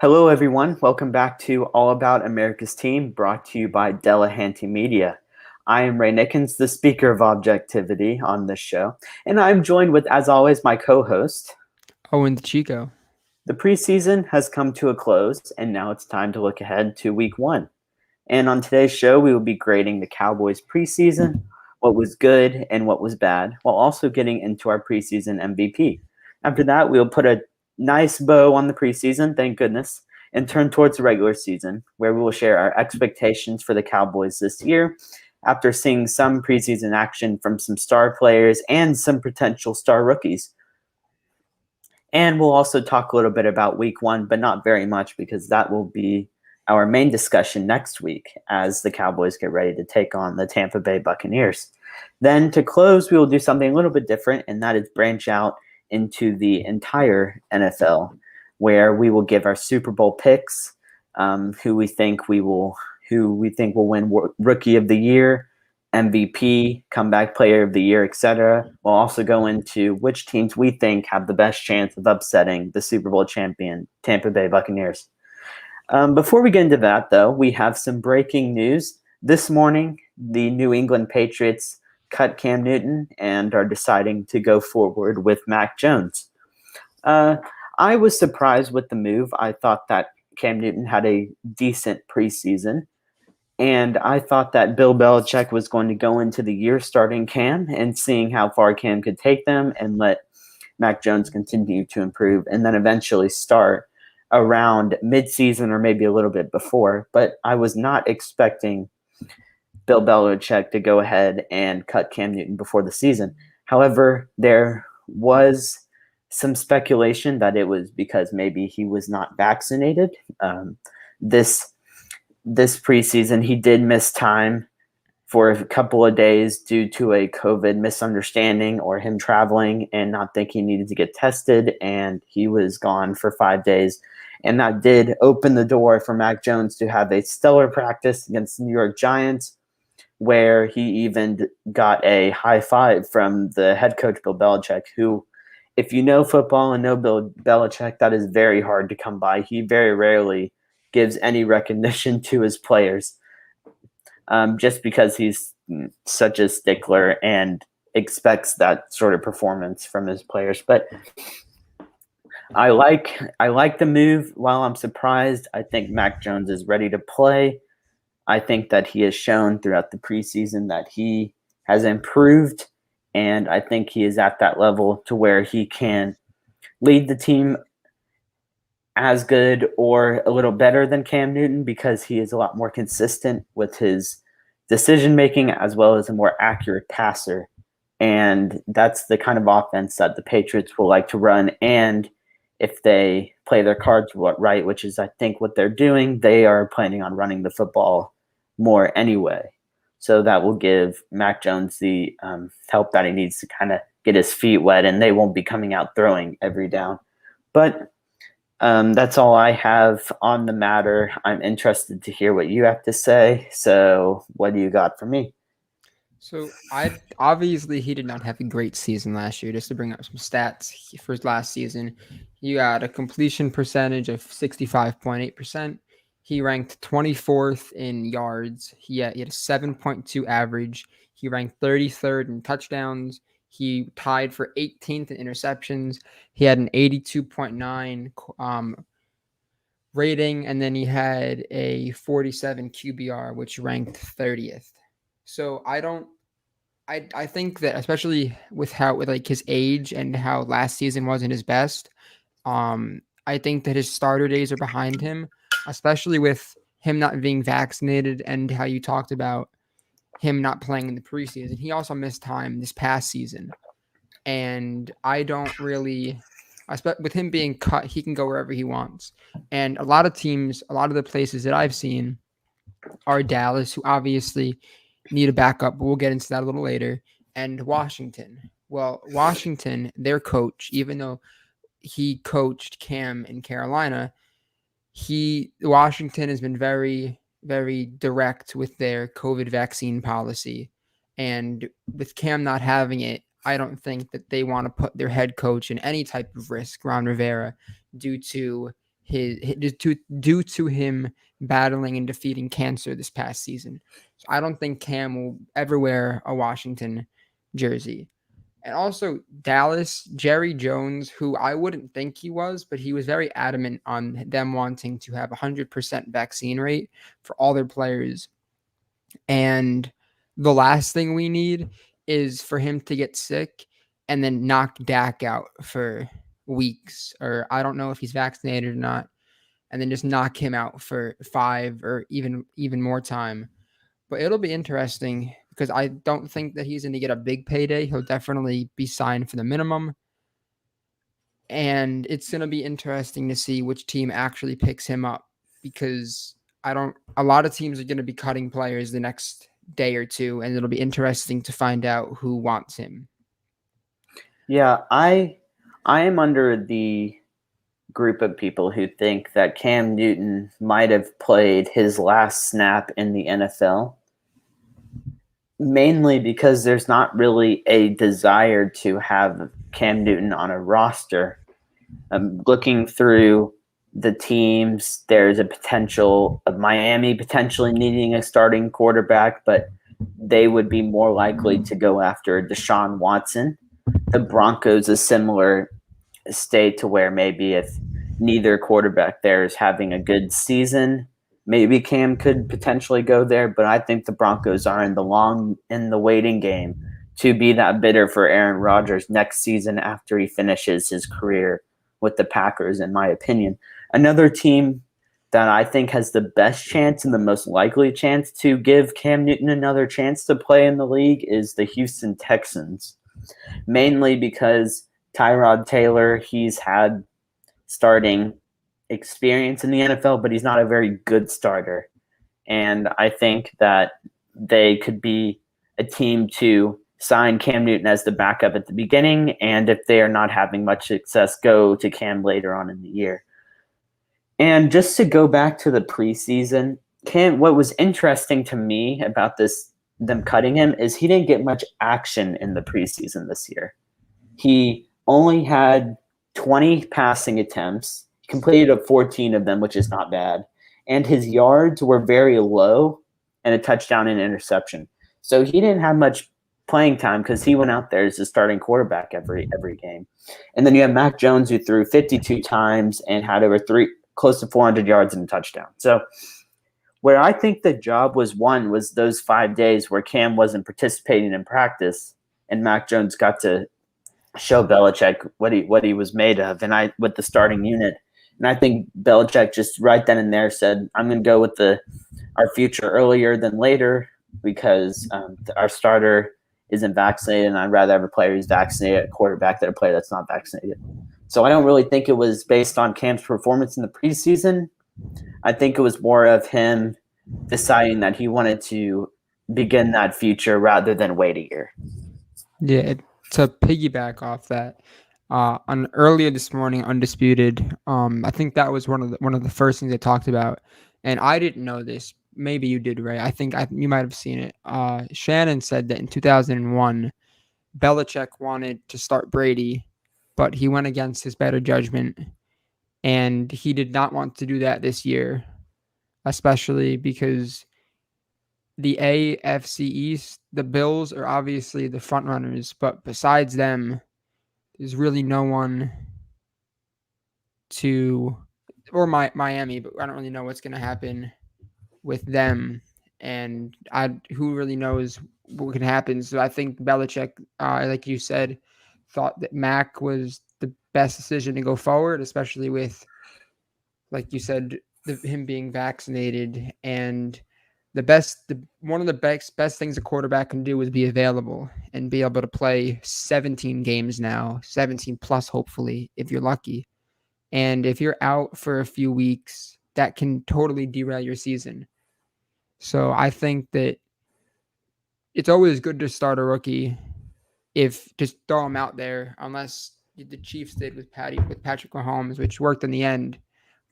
Hello, everyone. Welcome back to All About America's Team, brought to you by Delahanty Media. I am Ray Nickens, the speaker of objectivity on this show, and I'm joined with, as always, my co-host. Owen the Chico. The preseason has come to a close, and now it's time to look ahead to Week 1. And on today's show, we will be grading the Cowboys' preseason, what was good and what was bad, while also getting into our preseason MVP. After that, we'll put a nice bow on the preseason, thank goodness, and turn towards the regular season, where we will share our expectations for the Cowboys this year after seeing some preseason action from some star players and some potential star rookies. And we'll also talk a little bit about Week 1, but not very much because that will be our main discussion next week as the Cowboys get ready to take on the Tampa Bay Buccaneers. Then to close, we will do something a little bit different, and that is branch out into the entire NFL, where we will give our Super Bowl picks, who we think will win Rookie of the Year, MVP, Comeback Player of the Year, etc. We'll also go into which teams we think have the best chance of upsetting the Super Bowl champion Tampa Bay Buccaneers. Before we get into that, though, we have some breaking news. This morning, the New England Patriots cut Cam Newton and are deciding to go forward with Mac Jones. I was surprised with the move. I thought that Cam Newton had a decent preseason, and I thought that Bill Belichick was going to go into the year starting Cam and seeing how far Cam could take them and let Mac Jones continue to improve and then eventually start around midseason or maybe a little bit before. But I was not expecting Bill Belichick to go ahead and cut Cam Newton before the season. However, there was some speculation that it was because maybe he was not vaccinated. This preseason, he did miss time for a couple of days due to a COVID misunderstanding or him traveling and not thinking he needed to get tested, and he was gone for 5 days. And that did open the door for Mac Jones to have a stellar practice against the New York Giants, where he even got a high five from the head coach, Bill Belichick, who, if you know football and know Bill Belichick, that is very hard to come by. He very rarely gives any recognition to his players, just because he's such a stickler and expects that sort of performance from his players. But I like the move. While I'm surprised, I think Mac Jones is ready to play. I think that he has shown throughout the preseason that he has improved, and I think he is at that level to where he can lead the team as good or a little better than Cam Newton because he is a lot more consistent with his decision making as well as a more accurate passer. And that's the kind of offense that the Patriots will like to run. And if they play their cards right, which is, I think, what they're doing, they are planning on running the football more anyway. So that will give Mac Jones the help that he needs to kind of get his feet wet, and they won't be coming out throwing every down. But that's all I have on the matter. I'm interested to hear what you have to say. So, what do you got for me? So I obviously he did not have a great season last year. Just to bring up some stats for his last season, he got a completion percentage of 65.8%. He ranked 24th in yards. He had a 7.2 average. He ranked 33rd in touchdowns. He tied for 18th in interceptions. He had an 82.9 rating, and then he had a 47 QBR, which ranked 30th. So I think that especially with like his age and how last season wasn't his best, I think that his starter days are behind him, especially with him not being vaccinated and how you talked about him not playing in the preseason. He also missed time this past season. And I don't really with him being cut, he can go wherever he wants. And a lot of teams, a lot of the places that I've seen are Dallas, who obviously need a backup, but we'll get into that a little later, and Washington. Well, Washington, their coach, even though he coached Cam in Carolina, Washington has been very, very direct with their COVID vaccine policy. And with Cam not having it, I don't think that they want to put their head coach in any type of risk, Ron Rivera, due to due to him battling and defeating cancer this past season. So I don't think Cam will ever wear a Washington jersey. And also Dallas, Jerry Jones, who I wouldn't think he was, but he was very adamant on them wanting to have 100% vaccine rate for all their players. And the last thing we need is for him to get sick and then knock Dak out for weeks, or I don't know if he's vaccinated or not, and then just knock him out for 5 or even more time. But it'll be interesting because I don't think that he's going to get a big payday. He'll definitely be signed for the minimum. And it's going to be interesting to see which team actually picks him up because a lot of teams are going to be cutting players the next day or two, and it'll be interesting to find out who wants him. Yeah, I am under the group of people who think that Cam Newton might have played his last snap in the NFL, mainly because there's not really a desire to have Cam Newton on a roster. Looking through the teams, there's a potential of Miami potentially needing a starting quarterback, but they would be more likely to go after Deshaun Watson. The Broncos, a similar state to where maybe if neither quarterback there is having a good season, maybe Cam could potentially go there. But I think the Broncos are in the waiting game to be that bidder for Aaron Rodgers next season after he finishes his career with the Packers, in my opinion. Another team that I think has the best chance and the most likely chance to give Cam Newton another chance to play in the league is the Houston Texans, mainly because Tyrod Taylor, he's had starting experience in the NFL, but he's not a very good starter. And I think that they could be a team to sign Cam Newton as the backup at the beginning, and if they are not having much success, go to Cam later on in the year. And just to go back to the preseason, what was interesting to me about them cutting him, is he didn't get much action in the preseason this year. He only had 20 passing attempts. He completed 14 of them, which is not bad. And his yards were very low, and a touchdown and interception. So he didn't have much playing time because he went out there as a starting quarterback every game. And then you have Mac Jones, who threw 52 times and had over close to 400 yards and a touchdown. So where I think the job was won was those 5 days where Cam wasn't participating in practice, and Mac Jones got to show Belichick what he was made of, and with the starting unit. And I think Belichick just right then and there said, I'm going to go with our future earlier than later because our starter isn't vaccinated, and I'd rather have a player who's vaccinated at quarterback than a player that's not vaccinated. So I don't really think it was based on Cam's performance in the preseason. I think it was more of him deciding that he wanted to begin that future rather than wait a year. Yeah, to piggyback off that, on earlier this morning, Undisputed, I think that was one of the first things they talked about, and I didn't know this. Maybe you did, Ray. I think you might have seen it. Shannon said that in 2001, Belichick wanted to start Brady, but he went against his better judgment, and he did not want to do that this year, especially because the AFC East, the Bills are obviously the front runners, but besides them, there's really no one or Miami, but I don't really know what's going to happen with them, and who really knows what can happen. So I think Belichick, like you said, thought that Mac was the best decision to go forward, especially with, like you said, him being vaccinated, and one of the best things a quarterback can do is be available and be able to play 17 games now, 17 plus, hopefully, if you're lucky. And if you're out for a few weeks, that can totally derail your season. So I think that it's always good to start a rookie if just throw him out there, unless the Chiefs did with Patrick Mahomes, which worked in the end.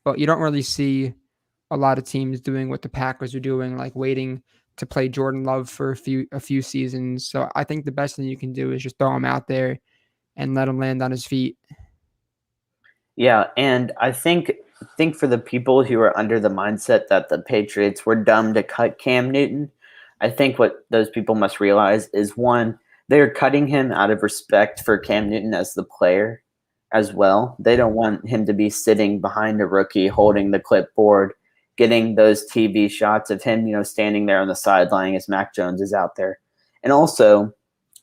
But you don't really see a lot of teams doing what the Packers are doing, like waiting to play Jordan Love for a few seasons. So I think the best thing you can do is just throw him out there and let him land on his feet. Yeah, and I think think for the people who are under the mindset that the Patriots were dumb to cut Cam Newton, I think what those people must realize is one, they're cutting him out of respect for Cam Newton as the player as well. They don't want him to be sitting behind a rookie holding the clipboard, getting those TV shots of him, standing there on the sideline as Mac Jones is out there. And also,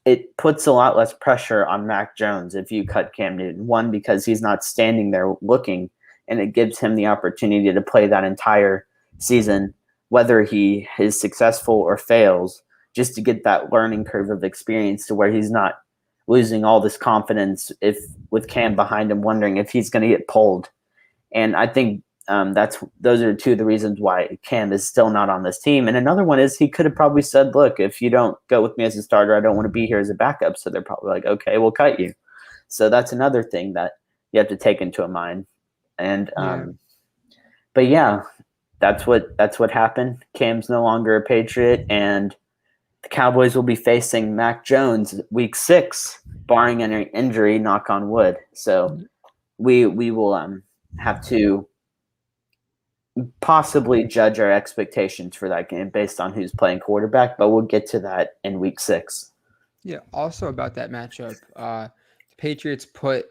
it puts a lot less pressure on Mac Jones if you cut Cam Newton. One, because he's not standing there looking, and it gives him the opportunity to play that entire season, whether he is successful or fails, just to get that learning curve of experience to where he's not losing all this confidence if with Cam behind him, wondering if he's going to get pulled. And I think those are two of the reasons why Cam is still not on this team. And another one is he could have probably said, look, if you don't go with me as a starter, I don't want to be here as a backup. So they're probably like, okay, we'll cut you. So that's another thing that you have to take into mind. And but yeah, that's what happened. Cam's no longer a Patriot, and the Cowboys will be facing Mac Jones week 6, barring any injury, knock on wood. So we will have to possibly judge our expectations for that game based on who's playing quarterback, but we'll get to that in week 6. Yeah, also about that matchup, the Patriots put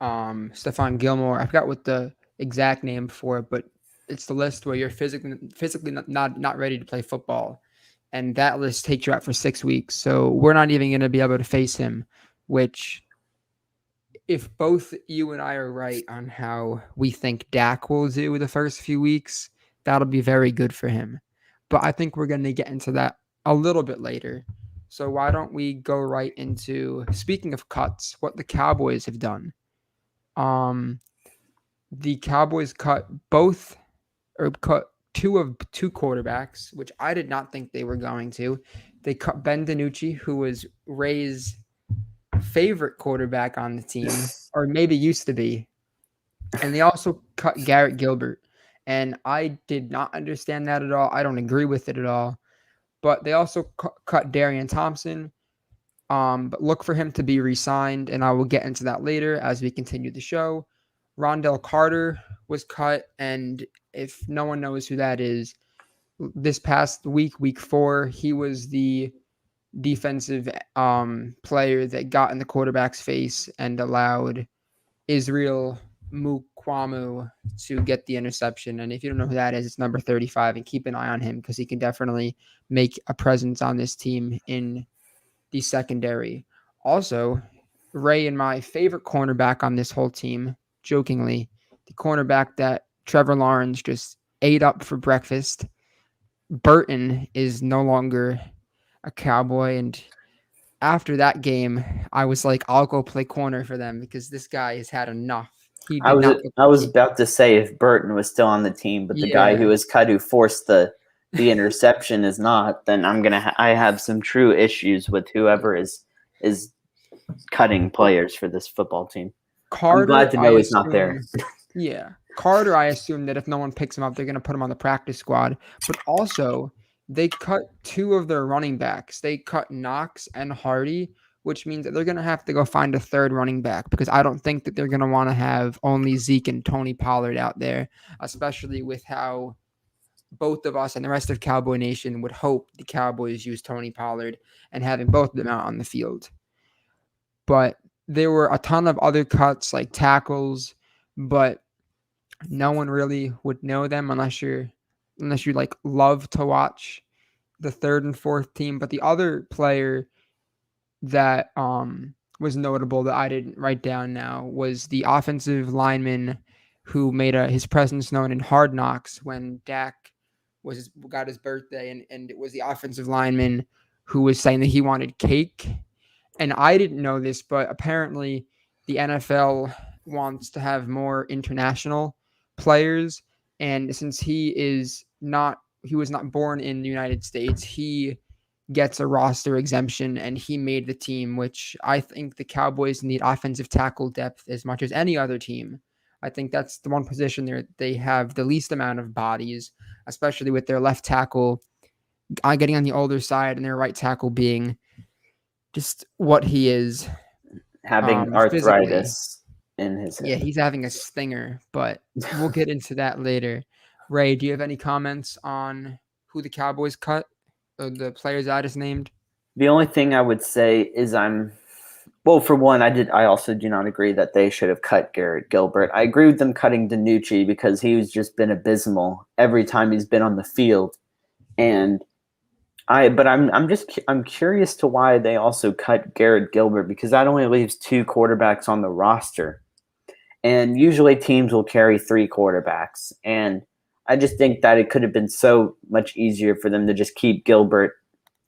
Stephon Gilmore, I forgot what the exact name for it, but it's the list where you're physically not ready to play football. And that list takes you out for 6 weeks. So we're not even going to be able to face him, which if both you and I are right on how we think Dak will do the first few weeks, that'll be very good for him. But I think we're going to get into that a little bit later. So why don't we go right into, speaking of cuts, what the Cowboys have done. The Cowboys cut two quarterbacks, which I did not think they were going to. They cut Ben DiNucci, who was Ray's favorite quarterback on the team, or maybe used to be. And they also cut Garrett Gilbert. And I did not understand that at all. I don't agree with it at all. But they also cut Darian Thompson. But look for him to be re-signed, and I will get into that later as we continue the show. Rondell Carter was cut, and if no one knows who that is, this past week 4, he was the defensive player that got in the quarterback's face and allowed Israel Mukwamu to get the interception. And if you don't know who that is, it's number 35, and keep an eye on him because he can definitely make a presence on this team in the secondary. Also, Ray and my favorite cornerback on this whole team, jokingly, the cornerback that Trevor Lawrence just ate up for breakfast, Burton, is no longer a Cowboy. And after that game, I was like, I'll go play corner for them because this guy has had enough. I was about to say if Burton was still on the team, but the guy who was cut who forced the interception is not, then I have some true issues with whoever is cutting players for this football team. Carter, I'm glad to know he's not there. Yeah. Carter, I assume that if no one picks him up, they're going to put him on the practice squad. But also, they cut 2 of their running backs. They cut Knox and Hardy, which means that they're going to have to go find a third running back because I don't think that they're going to want to have only Zeke and Tony Pollard out there, especially with how both of us and the rest of Cowboy Nation would hope the Cowboys use Tony Pollard and having both of them out on the field. But there were a ton of other cuts like tackles, but no one really would know them unless you like love to watch the 3rd and 4th team. But the other player that was notable that I didn't write down now was the offensive lineman who made his presence known in Hard Knocks when Dak got his birthday, and it was the offensive lineman who was saying that he wanted cake. And I didn't know this, but apparently the NFL wants to have more international players. And since he was not born in the United States, he gets a roster exemption, and he made the team, which I think the Cowboys need offensive tackle depth as much as any other team. I think that's the one position they have the least amount of bodies, especially with their left tackle getting on the older side and their right tackle being just what he is. Having arthritis. in his Yeah, head. he's having a stinger, but we'll get into that later. Ray, do you have any comments on who the Cowboys cut? Or the players I just named? The only thing I would say is well, for one, I also do not agree that they should have cut Garrett Gilbert. I agree with them cutting Danucci because he's just been abysmal every time he's been on the field. And I'm curious to why they also cut Garrett Gilbert, because that only leaves 2 quarterbacks on the roster. And usually teams will carry 3 quarterbacks. And I just think that it could have been so much easier for them to just keep Gilbert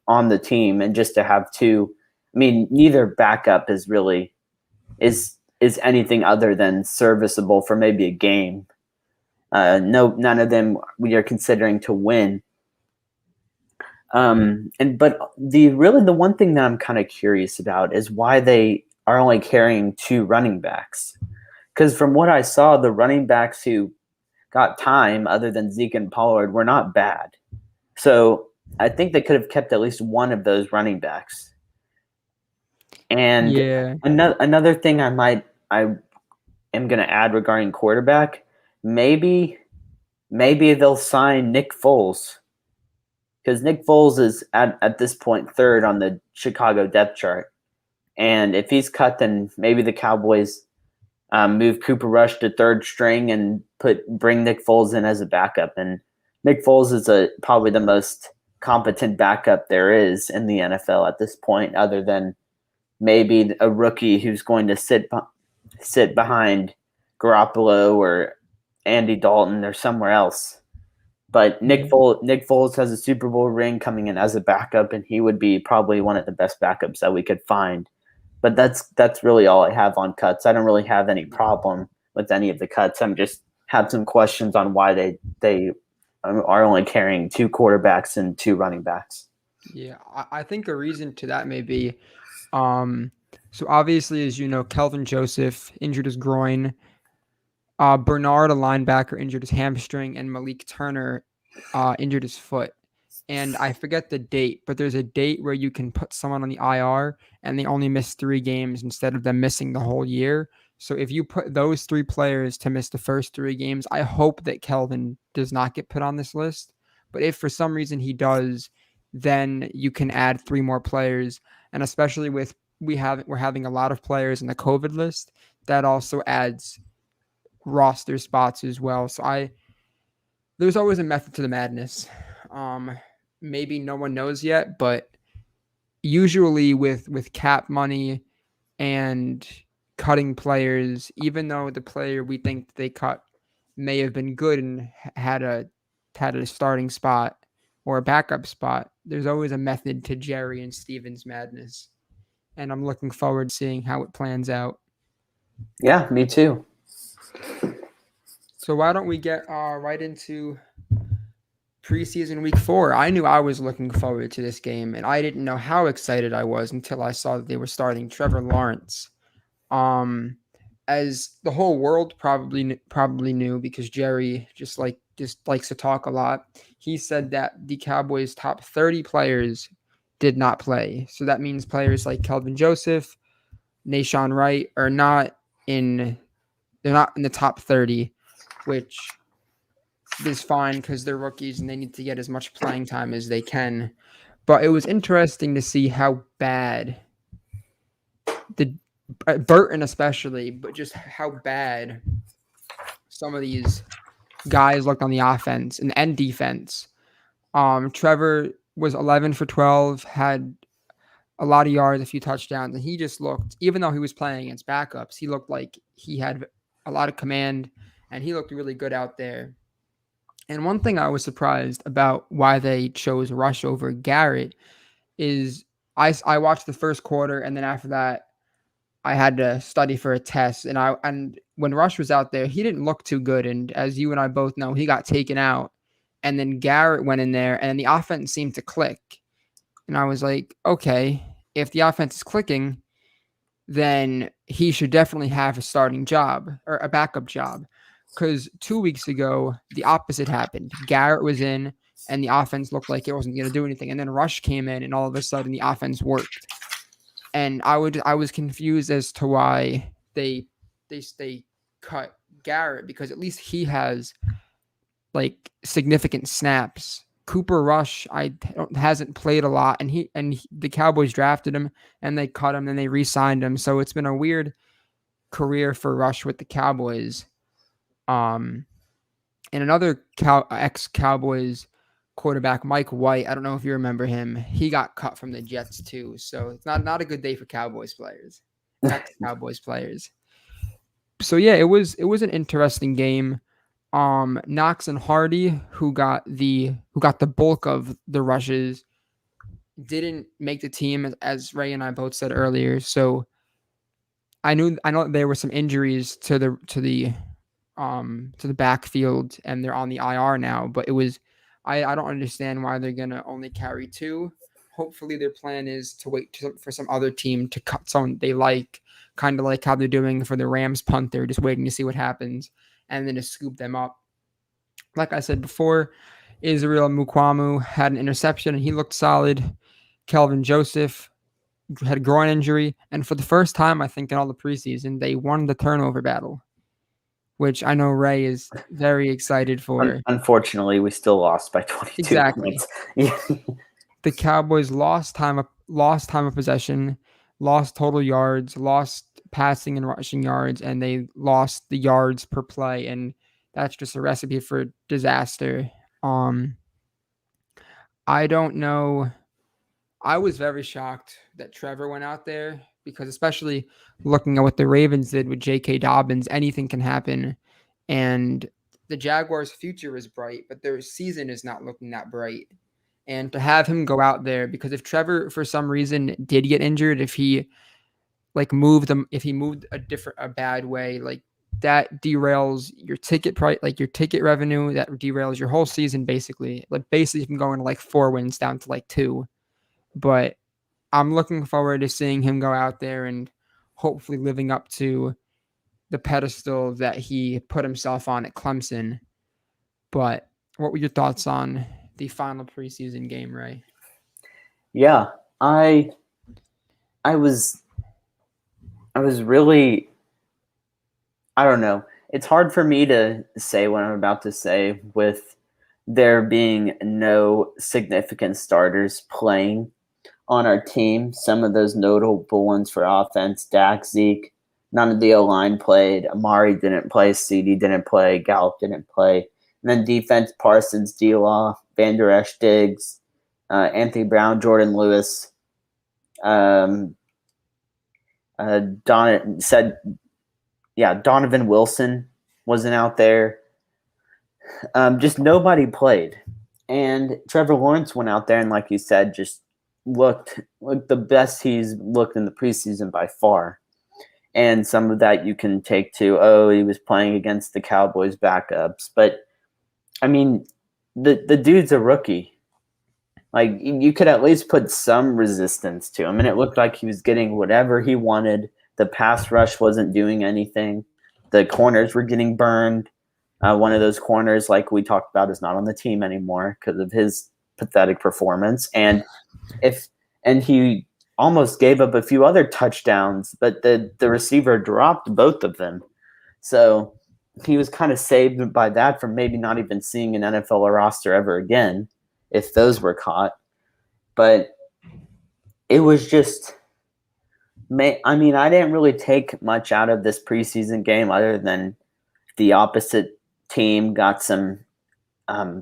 on the team and just to have 2. I mean, neither backup is anything other than serviceable for maybe a game. None of them we are considering to win. But the one thing that I'm kind of curious about is why they are only carrying 2 running backs. Because from what I saw, the running backs who got time, other than Zeke and Pollard, were not bad. So I think they could have kept at least one of those running backs. And Yeah. another thing I am going to add regarding quarterback, maybe they'll sign Nick Foles, because Nick Foles is at this point 3rd on the Chicago depth chart. And if he's cut, then maybe the Cowboys move Cooper Rush to 3rd string and bring Nick Foles in as a backup. And Nick Foles is probably the most competent backup there is in the NFL at this point, other than maybe a rookie who's going to sit behind Garoppolo or Andy Dalton or somewhere else. But Nick Foles has a Super Bowl ring coming in as a backup, and he would be probably one of the best backups that we could find. But that's really all I have on cuts. I don't really have any problem with any of the cuts. I'm just have some questions on why they are only carrying 2 quarterbacks and 2 running backs. Yeah, I think a reason to that may be, so obviously, as you know, Kelvin Joseph injured his groin. Bernard, a linebacker, injured his hamstring, and Malik Turner injured his foot. And I forget the date, but there's a date where you can put someone on the IR and they only miss 3 games instead of them missing the whole year. So if you put those 3 players to miss the first 3 games, I hope that Kelvin does not get put on this list. But if for some reason he does, then you can add 3 more players. And especially with we're having a lot of players in the COVID list, that also adds roster spots as well. So there's always a method to the madness. Maybe no one knows yet, but usually with cap money and cutting players, even though the player we think they cut may have been good and had a starting spot or a backup spot, there's always a method to Jerry and Steven's madness. And I'm looking forward to seeing how it plans out. Yeah, me too. So why don't we get right into preseason week 4? I knew I was looking forward to this game, and I didn't know how excited I was until I saw that they were starting Trevor Lawrence. As the whole world probably knew, because Jerry just likes to talk a lot. He said that the Cowboys' top 30 players did not play. So that means players like Kelvin Joseph, Nashawn Wright are not in the top 30, which is fine because they're rookies and they need to get as much playing time as they can. But it was interesting to see how bad the Burton especially, but just how bad some of these guys looked on the offense and defense. Trevor was 11 for 12, had a lot of yards, a few touchdowns, and he just looked, even though he was playing against backups, he looked like he had a lot of command, and he looked really good out there. And one thing I was surprised about why they chose Rush over Garrett is I watched the first quarter, and then after that, I had to study for a test. And when Rush was out there, he didn't look too good. And as you and I both know, he got taken out. And then Garrett went in there, and the offense seemed to click. And I was like, okay, if the offense is clicking, then he should definitely have a starting job or a backup job. Because 2 weeks ago, the opposite happened. Garrett was in, and the offense looked like it wasn't going to do anything. And then Rush came in, and all of a sudden, the offense worked. And I was confused as to why they they cut Garrett because at least he has like significant snaps. Cooper Rush hasn't played a lot, and the Cowboys drafted him and they cut him and they re-signed him. So it's been a weird career for Rush with the Cowboys. And another ex-Cowboys quarterback, Mike White. I don't know if you remember him. He got cut from the Jets too. So it's not a good day for Cowboys players, ex-Cowboys players. So yeah, it was an interesting game. Knox and Hardy, who got the bulk of the rushes, didn't make the team, as Ray and I both said earlier. So I know there were some injuries to the backfield, and they're on the IR now. But I don't understand why they're gonna only carry two. Hopefully, their plan is to wait for some other team to cut someone they like, kind of like how they're doing for the Rams punter, just waiting to see what happens, and then to scoop them up. Like I said before, Israel Mukwamu had an interception and he looked solid. Kelvin Joseph had a groin injury, and for the first time, I think in all the preseason, they won the turnover battle, which I know Ray is very excited for. Unfortunately, we still lost by 22 Exactly. points. Yeah. The Cowboys lost time of possession, lost total yards, lost passing and rushing yards, and they lost the yards per play, and that's just a recipe for disaster. I don't know. I was very shocked that Trevor went out there because, especially looking at what the Ravens did with J.K. Dobbins, anything can happen. And the Jaguars' future is bright, but their season is not looking that bright. And to have him go out there, because if Trevor for some reason did get injured, if he moved a bad way, like that derails your ticket price, like your ticket revenue, that derails your whole season basically. Like basically from going to like 4 wins down to like 2. But I'm looking forward to seeing him go out there and hopefully living up to the pedestal that he put himself on at Clemson. But what were your thoughts on the final preseason game, Ray? Yeah, I was really, I don't know. It's hard for me to say what I'm about to say with there being no significant starters playing on our team. Some of those notable ones for offense, Dak, Zeke, none of the O-line played. Amari didn't play. CD didn't play. Gallup didn't play. And then defense, Parsons, D-Law, Van Der Esch, Diggs, Anthony Brown, Jordan Lewis. Donovan Wilson wasn't out there. Just nobody played. And Trevor Lawrence went out there and, like you said, just looked the best he's looked in the preseason by far. And some of that you can take to, he was playing against the Cowboys backups. But, I mean, the dude's a rookie. Like, you could at least put some resistance to him. And it looked like he was getting whatever he wanted. The pass rush wasn't doing anything. The corners were getting burned. One of those corners, like we talked about, is not on the team anymore because of his pathetic performance. And he almost gave up a few other touchdowns, but the receiver dropped both of them. So he was kind of saved by that from maybe not even seeing an NFL roster ever again if those were caught. But it was just I didn't really take much out of this preseason game other than the opposite team got some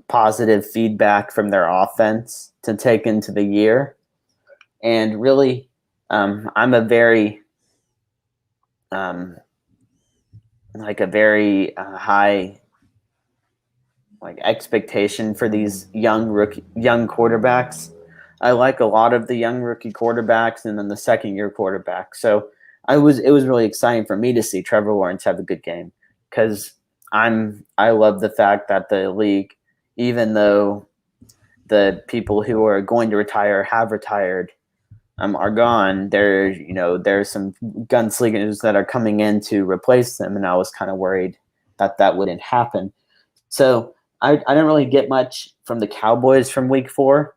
positive feedback from their offense to take into the year. And really, I'm a very high expectation for these young quarterbacks. I like a lot of the young rookie quarterbacks and then the second-year quarterback. So it was really exciting for me to see Trevor Lawrence have a good game because I love the fact that the league, even though the people who are going to retire have retired, are gone, there's some gunslingers that are coming in to replace them, and I was kind of worried that wouldn't happen. So I didn't really get much from the Cowboys from week 4.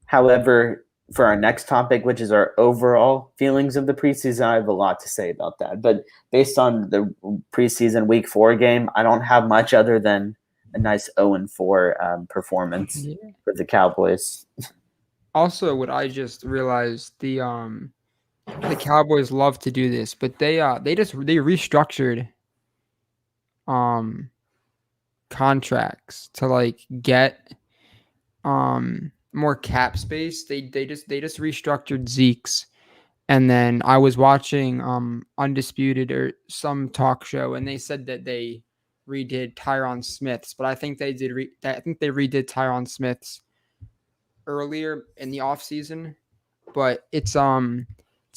However, for our next topic, which is our overall feelings of the preseason, I have a lot to say about that. But based on the preseason Week 4 game, I don't have much other than a nice 0-4 performance for the Cowboys. Also, what I just realized, the Cowboys love to do this, but they restructured contracts to like get more cap space. They just restructured Zeke's. And then I was watching Undisputed or some talk show, and they said that they redid Tyron Smith's, but I think they did. I think they redid Tyron Smith's earlier in the offseason. But it's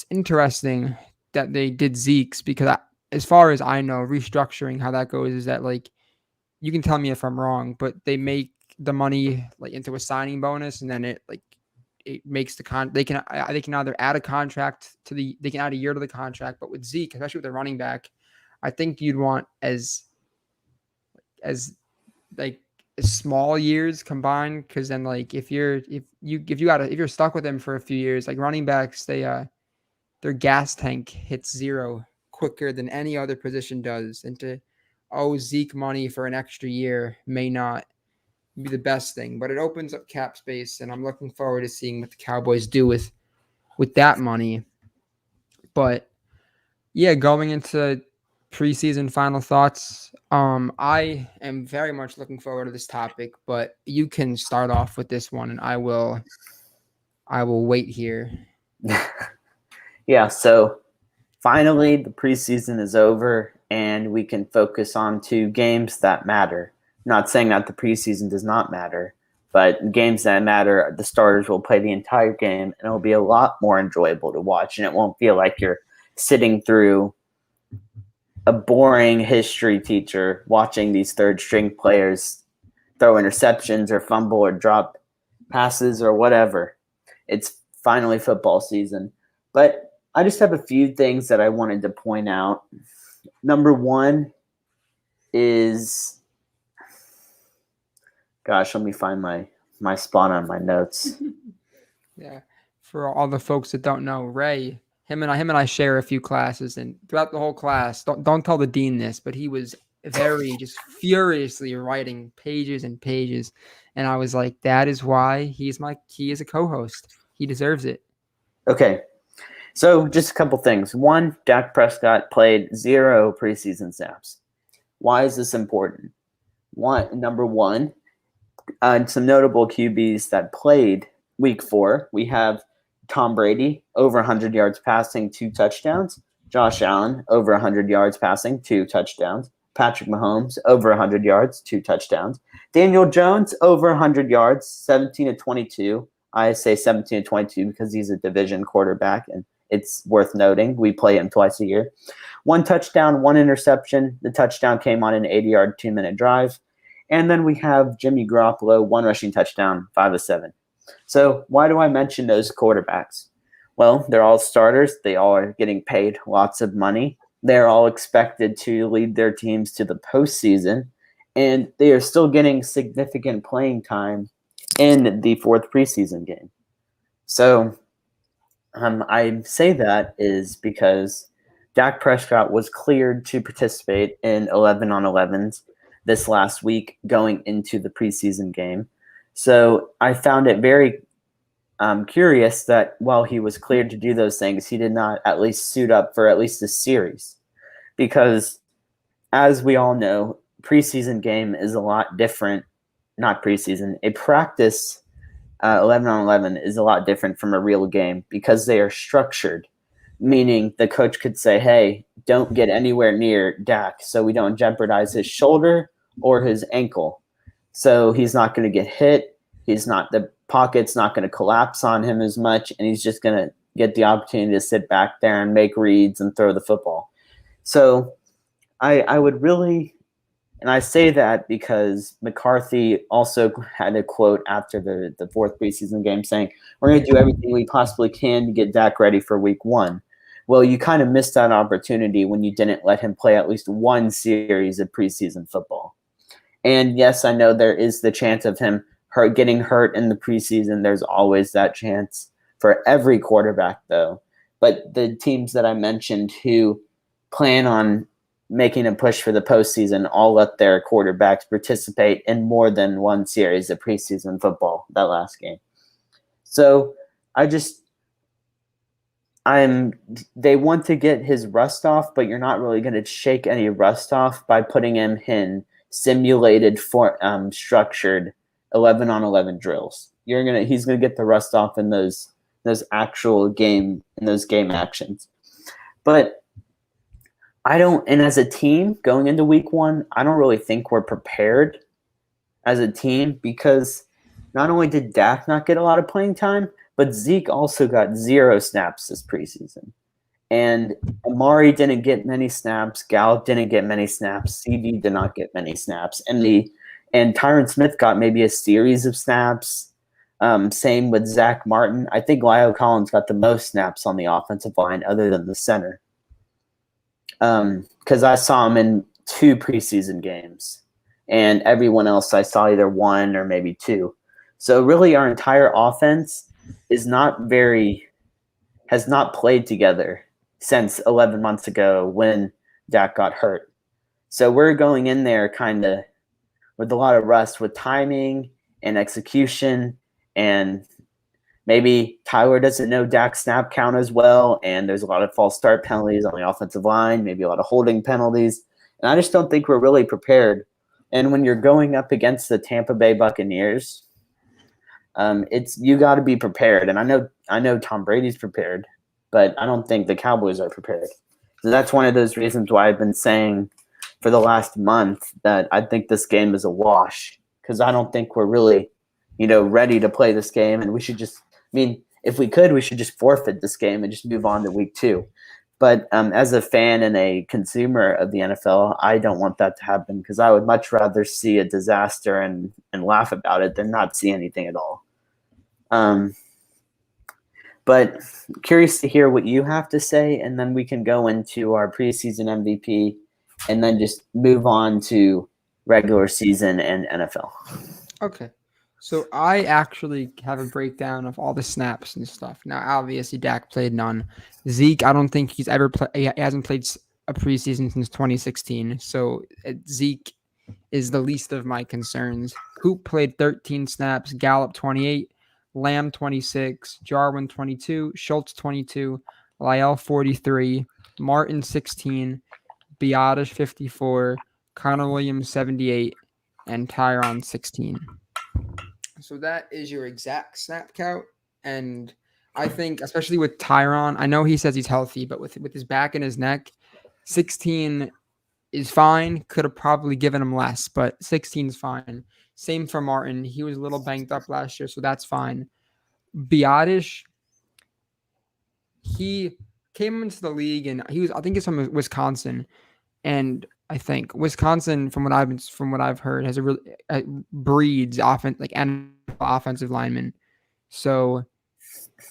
interesting that they did Zeke's because as far as I know, restructuring how that goes is that like you can tell me if I'm wrong, but they make the money like into a signing bonus, and then it makes they can either add a contract to they can add a year to the contract, but with Zeke, especially with a running back, I think you'd want as like small years combined, because then like if you're stuck with him for a few years, like running backs, their gas tank hits zero quicker than any other position does, and to owe Zeke money for an extra year may not be the best thing, but it opens up cap space, and I'm looking forward to seeing what the Cowboys do with that money. But yeah, going into preseason final thoughts, I am very much looking forward to this topic, but you can start off with this one, and I will wait here. Yeah, so finally the preseason is over and we can focus on 2 games that matter. I'm not saying that the preseason does not matter, but games that matter, the starters will play the entire game, and it'll be a lot more enjoyable to watch, and it won't feel like you're sitting through a boring history teacher watching these third-string players throw interceptions or fumble or drop passes or whatever. It's finally football season. But I just have a few things that I wanted to point out. Number one is, gosh, let me find my spot on my notes. Yeah, for all the folks that don't know, Ray, him and I share a few classes, and throughout the whole class, don't tell the dean this, but he was very just furiously writing pages and pages, and I was like, that is why he is a co-host. He deserves it. Okay. So just a couple things. One, Dak Prescott played 0 preseason snaps. Why is this important? Number one, some notable QBs that played Week 4. We have Tom Brady, over 100 yards passing, 2 touchdowns. Josh Allen, over 100 yards passing, 2 touchdowns. Patrick Mahomes, over 100 yards, 2 touchdowns. Daniel Jones, over 100 yards, 17-22. I say 17-22 because he's a division quarterback, and it's worth noting. We play him twice a year. 1 touchdown, 1 interception. The touchdown came on an 80-yard, 2-minute drive. And then we have Jimmy Garoppolo, 1 rushing touchdown, 5 of 7. So why do I mention those quarterbacks? Well, they're all starters. They all are getting paid lots of money. They're all expected to lead their teams to the postseason, and they are still getting significant playing time in the 4th preseason game. So I say that is because Dak Prescott was cleared to participate in 11-on-11s this last week going into the preseason game. So I found it very curious that while he was cleared to do those things, he did not at least suit up for at least a series. Because as we all know, preseason game is a lot different. Not preseason, a practice 11-on-11 is a lot different from a real game because they are structured, meaning the coach could say, hey, don't get anywhere near Dak so we don't jeopardize his shoulder or his ankle. So he's not going to get hit. The pocket's not going to collapse on him as much, and he's just going to get the opportunity to sit back there and make reads and throw the football. So I would really, and I say that because McCarthy also had a quote after the 4th preseason game saying, we're going to do everything we possibly can to get Dak ready for week 1. Well, you kind of missed that opportunity when you didn't let him play at least 1 series of preseason football. And yes, I know there is the chance of him getting hurt in the preseason. There's always that chance. for every quarterback, though. But the teams that I mentioned who plan on making a push for the postseason all let their quarterbacks participate in more than one series of preseason football that last game. So I just they want to get his rust off, but you're not really going to shake any rust off by putting him in simulated structured 11 on 11 drills. He's going to get the rust off in those actual game actions. But and as a team going into week 1, I don't really think we're prepared as a team, because not only did Dak not get a lot of playing time, but Zeke also got 0 snaps this preseason. And Amari didn't get many snaps. Gallup didn't get many snaps. CD did not get many snaps. And Tyron Smith got maybe a series of snaps. Same with Zach Martin. I think Lyle Collins got the most snaps on the offensive line other than the center. Because I saw him in 2 preseason games. And everyone else I saw either 1 or maybe 2. So really our entire offense has not played together since 11 months ago when Dak got hurt. So we're going in there kind of with a lot of rust with timing and execution, and maybe Tyler doesn't know Dak's snap count as well, and there's a lot of false start penalties on the offensive line, maybe a lot of holding penalties, and I just don't think we're really prepared. And when you're going up against the Tampa Bay Buccaneers, you got to be prepared. And I know Tom Brady's prepared, but I don't think the Cowboys are prepared. So that's one of those reasons why I've been saying for the last month that I think this game is a wash, because I don't think we're really, ready to play this game. And we should if we could, we should just forfeit this game and just move on to week 2. But as a fan and a consumer of the NFL, I don't want that to happen, because I would much rather see a disaster and laugh about it than not see anything at all. But curious to hear what you have to say, and then we can go into our preseason MVP and then just move on to regular season and NFL. Okay. So I actually have a breakdown of all the snaps and stuff. Now, obviously, Dak played none. Zeke, I don't think he's ever played. He hasn't played a preseason since 2016. So Zeke is the least of my concerns. Hoop played 13 snaps. Gallup 28. Lamb 26. Jarwin 22. Schultz 22. Lyell 43. Martin 16. Biotish 54. Connor Williams 78. And Tyron 16. So that is your exact snap count. And I think, especially with Tyron, I know he says he's healthy, but with his back and his neck, 16 is fine. Could have probably given him less, but 16 is fine. Same for Martin. He was a little banged up last year, so that's fine. Biotish, he came into the league, and I think he's from Wisconsin, and I think Wisconsin, from what I've heard, has a really breeds offensive linemen. So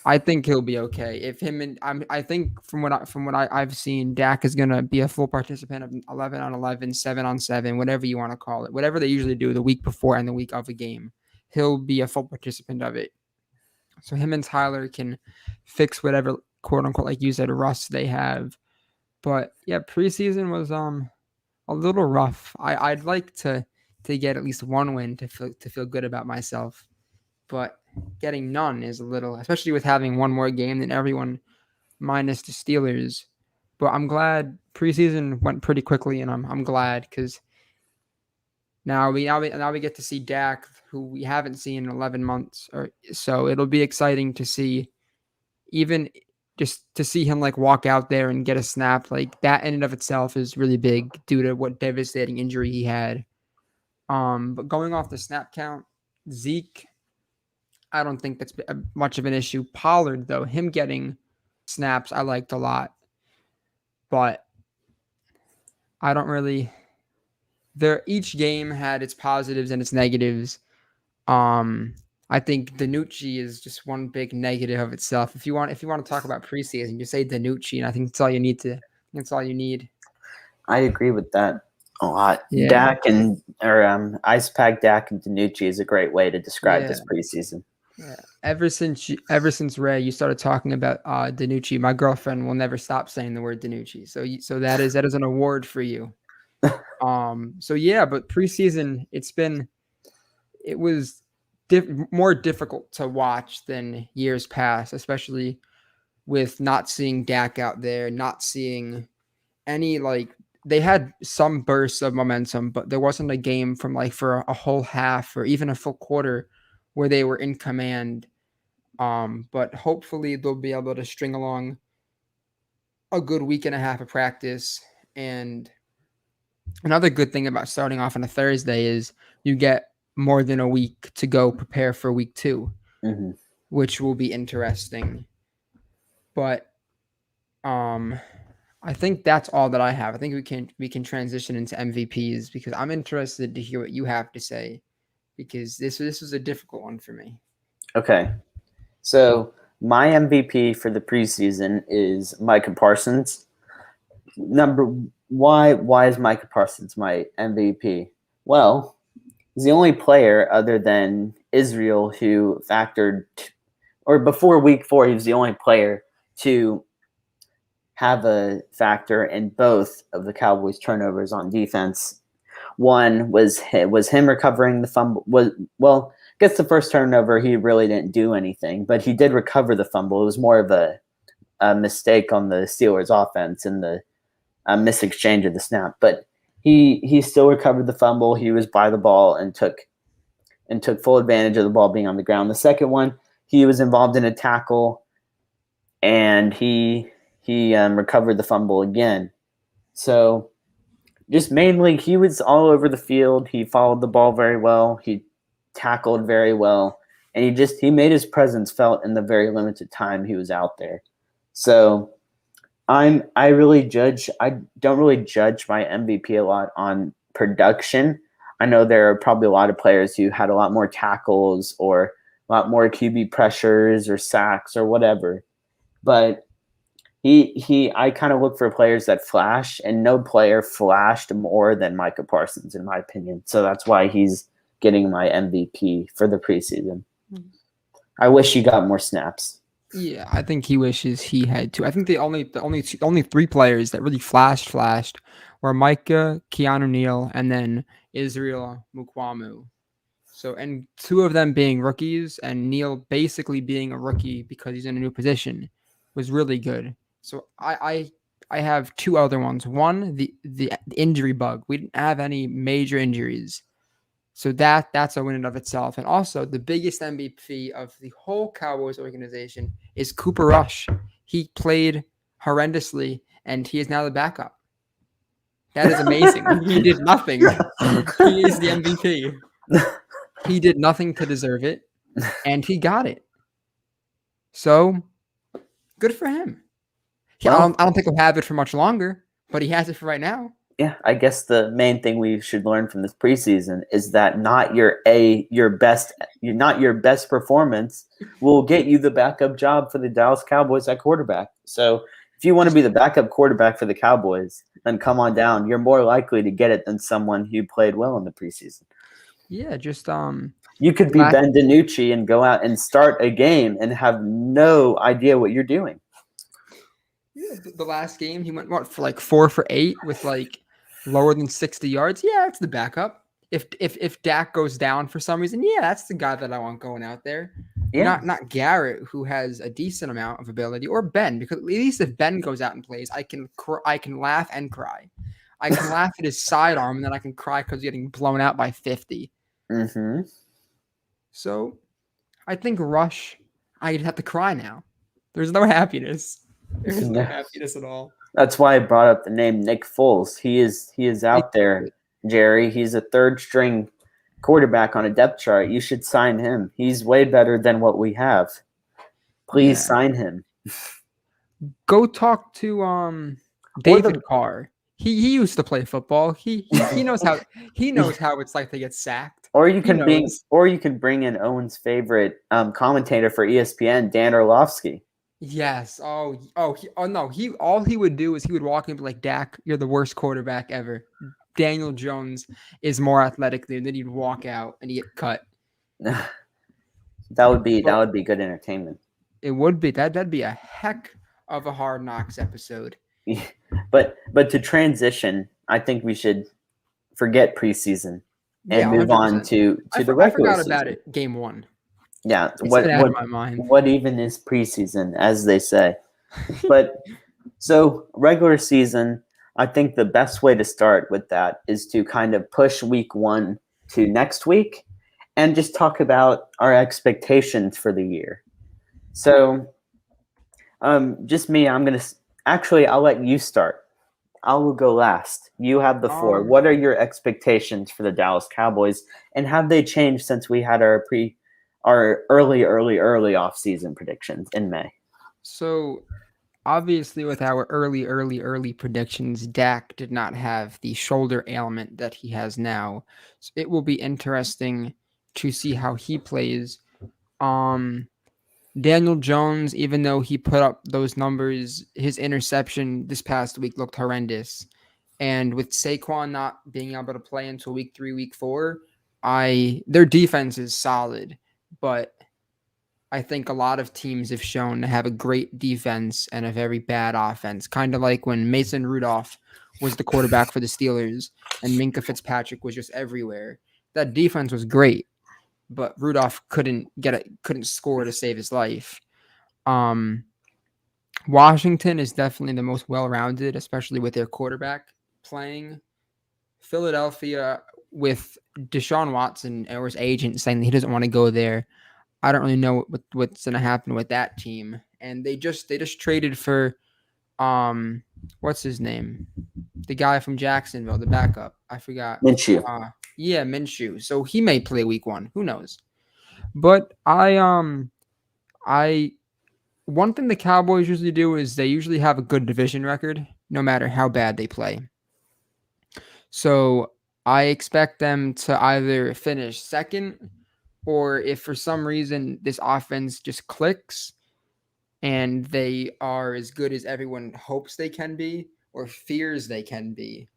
I think he'll be okay. If him and I think from what I've seen, Dak is gonna be a full participant of 11 on 11, 7 on 7, whatever you want to call it, whatever they usually do the week before and the week of a game. He'll be a full participant of it. So him and Tyler can fix whatever quote unquote, like you said, rust they have. But yeah, preseason was a little rough. I'd like to get at least one win to feel good about myself, but getting none is a little, especially with having one more game than everyone minus the Steelers. But I'm glad preseason went pretty quickly, and I'm glad, because now we get to see Dak, who we haven't seen in 11 months or so. It'll be exciting to see, even just to see him like walk out there and get a snap, like that in and of itself is really big due to what devastating injury he had. But going off the snap count, Zeke, I don't think that's much of an issue. Pollard, though, him getting snaps, I liked a lot, but I don't really. Each game had its positives and its negatives. I think Danucci is just one big negative of itself. If you want to talk about preseason, you say Danucci, and I think that's all you need to. That's all you need. I agree with that a lot. Yeah. Dak Ice Pack Dak and Danucci is a great way to describe this preseason. Yeah. Ever since Ray, you started talking about Danucci, my girlfriend will never stop saying the word Danucci. So that is an award for you. So yeah, but preseason it was more difficult to watch than years past, especially with not seeing Dak out there, not seeing any like they had some bursts of momentum, but there wasn't a game from like for a whole half or even a full quarter where they were in command. But hopefully they'll be able to string along a good week and a half of practice. And another good thing about starting off on a Thursday is you get more than a week to go prepare for week 2, Hmm. which will be interesting. But um I think that's all that I have. I think we can transition into MVPs because I'm interested to hear what you have to say because this was a difficult one for me. Okay, so my MVP for the preseason is Micah Parsons. Number why is Micah Parsons my MVP? Well, he's the only player other than Israel who factored, or before week 4, he was the only player to have a factor in both of the Cowboys' turnovers on defense. One was him recovering the fumble. I guess the first turnover he really didn't do anything, but he did recover the fumble. It was more of a mistake on the Steelers' offense and the misexchange of the snap. But he still recovered the fumble. He was by the ball and took full advantage of the ball being on the ground. The second one, he was involved in a tackle and he recovered the fumble again. So just mainly he was all over the field. He followed the ball very well. He tackled very well, and he made his presence felt in the very limited time he was out there. So I don't really judge my MVP a lot on production. I know there are probably a lot of players who had a lot more tackles or a lot more QB pressures or sacks or whatever. But I kind of look for players that flash, and no player flashed more than Micah Parsons, in my opinion. So that's why he's getting my MVP for the preseason. I wish he got more snaps. Yeah, I think he wishes he had to. I think the only 3 players that really flashed were Micah, Keanu Neal, and then Israel Mukwamu. So, and 2 of them being rookies, and Neal basically being a rookie because he's in a new position, was really good. So, I have 2 other ones. One, the injury bug. We didn't have any major injuries, so that's a win in of itself. And also, the biggest MVP of the whole Cowboys organization is Cooper Rush. He played horrendously, and he is now the backup. That is amazing. He did nothing. He is the MVP. He did nothing to deserve it, and he got it. So good for him. Well, I don't think he'll have it for much longer, but he has it for right now. yeah, I guess the main thing we should learn from this preseason is that not your best performance will get you the backup job for the Dallas Cowboys at quarterback. So if you want to be the backup quarterback for the Cowboys, then come on down. You're more likely to get it than someone who played well in the preseason. Yeah, just You could be Ben DiNucci and go out and start a game and have no idea what you're doing. Yeah, the last game he went for like 4 for 8 with like lower than 60 yards. Yeah, it's the backup. If Dak goes down for some reason, yeah, that's the guy that I want going out there. Yeah. Not Garrett, who has a decent amount of ability, or Ben, because at least if Ben goes out and plays, I can laugh and cry. I can laugh at his sidearm, and then I can cry because he's getting blown out by 50. Mm-hmm. So I think Rush, I'd have to cry now. There's no happiness. There's no happiness at all. That's why I brought up the name Nick Foles. He is out there, Jerry. He's a third string quarterback on a depth chart. You should sign him. He's way better than what we have. Please sign him. Go talk to David Carr. He used to play football. He knows how it's like to get sacked. Or you can bring in Owen's favorite commentator for ESPN, Dan Orlovsky. Yes. Oh no. All he would do is he would walk in and be like, Dak, you're the worst quarterback ever. Daniel Jones is more athletic than then he'd walk out and he'd get cut. That would be But good entertainment. it would be that'd be a heck of a Hard Knocks episode. But to transition, I think we should forget preseason and Yeah, move on 100%. to the I regular forgot about season. it. Game 1. Yeah, It's been out of my mind. what even is preseason, as they say? But so regular season, I think the best way to start with that is to kind of push week 1 to next week and just talk about our expectations for the year. So, just me, I'll let you start. I will go last. You have the floor. Um, What are your expectations for the Dallas Cowboys, and have they changed since we had our early off-season predictions in May? so obviously with our early predictions, Dak did not have the shoulder ailment that he has now. So it will be interesting to see how he plays. Um Daniel Jones, even though he put up those numbers, his interception this past week looked horrendous. And with Saquon not being able to play until week 3, week 4, their defense is solid, but I think a lot of teams have shown to have a great defense and a very bad offense. Kind of like when Mason Rudolph was the quarterback for the Steelers and Minka Fitzpatrick was just everywhere. That defense was great, but Rudolph couldn't score to save his life. Washington is definitely the most well-rounded, especially with their quarterback playing. Philadelphia with Deshaun Watson or his agent saying that he doesn't want to go there. I don't really know what's going to happen with that team. And they just traded for what's his name? The guy from Jacksonville, the backup. I forgot. Minshew. Yeah, Minshew. So he may play week 1. Who knows? But I one thing the Cowboys usually do is they usually have a good division record, no matter how bad they play. So I expect them to either finish second, or if for some reason this offense just clicks and they are as good as everyone hopes they can be or fears they can be,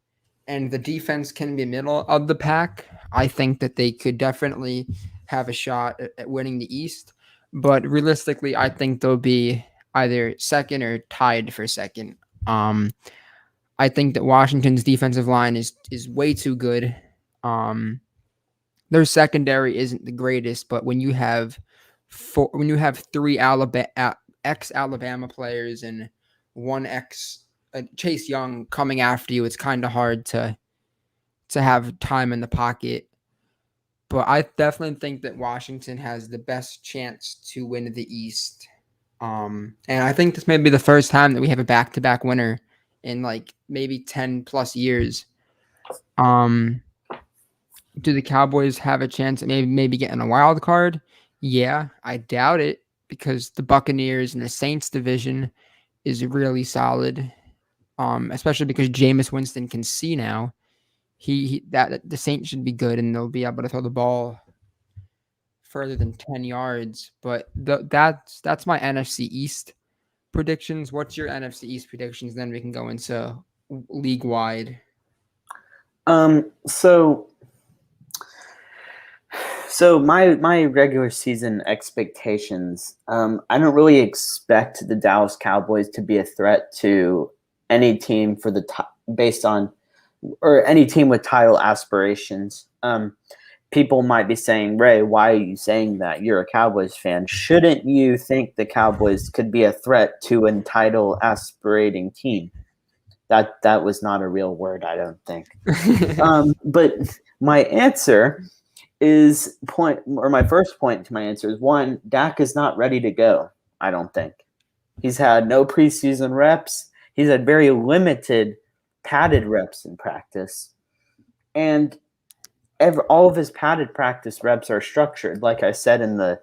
and the defense can be middle of the pack, I think that they could definitely have a shot at winning the East. But realistically, I think they'll be either second or tied for second. I think that Washington's defensive line is way too good. Their secondary isn't the greatest, but when you have 3 ex-Alabama players and one ex Chase Young coming after you, it's kind of hard to have time in the pocket. But I definitely think that Washington has the best chance to win the East. And I think this may be the first time that we have a back-to-back winner in like maybe 10 plus years. Do the Cowboys have a chance at maybe getting a wild card? Yeah, I doubt it because the Buccaneers and the Saints division is really solid. Especially because Jameis Winston can see now. That the Saints should be good and they'll be able to throw the ball further than 10 yards. But that's my NFC East predictions. What's your NFC East predictions? Then we can go into league wide. So my regular season expectations, I don't really expect the Dallas Cowboys to be a threat to any team for based on or any team with title aspirations. People might be saying, Ray, why are you saying that? You're a Cowboys fan. Shouldn't you think the Cowboys could be a threat to a title aspirating team? That was not a real word, I don't think. But my answer is my first point to my answer is one, Dak is not ready to go, I don't think. He's had no preseason reps. He's had very limited padded reps in practice. And all of his padded practice reps are structured, like I said in the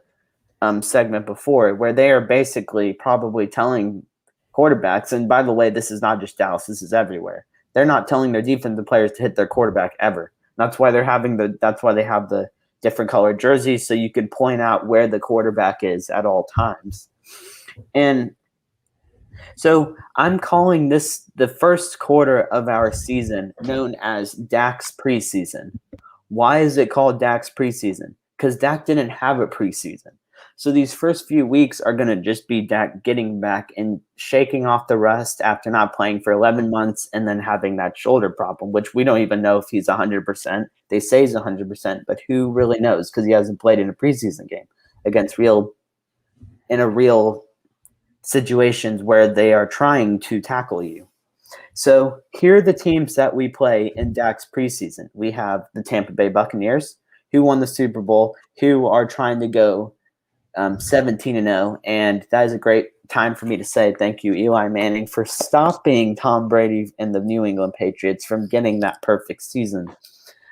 segment before, where they are basically probably telling quarterbacks, and by the way, this is not just Dallas, this is everywhere. They're not telling their defensive players to hit their quarterback ever. That's why they have the different colored jerseys, so you can point out where the quarterback is at all times. And so I'm calling this the first quarter of our season known as Dak's preseason. Why is it called Dak's preseason? Because Dak didn't have a preseason. So these first few weeks are going to just be Dak getting back and shaking off the rust after not playing for 11 months and then having that shoulder problem, which we don't even know if he's 100%. They say he's 100%, but who really knows because he hasn't played in a preseason game against real situations where they are trying to tackle you. So here are the teams that we play in Dak's preseason. We have the Tampa Bay Buccaneers, who won the Super Bowl, who are trying to go 17-0, and that is a great time for me to say thank you, Eli Manning, for stopping Tom Brady and the New England Patriots from getting that perfect season.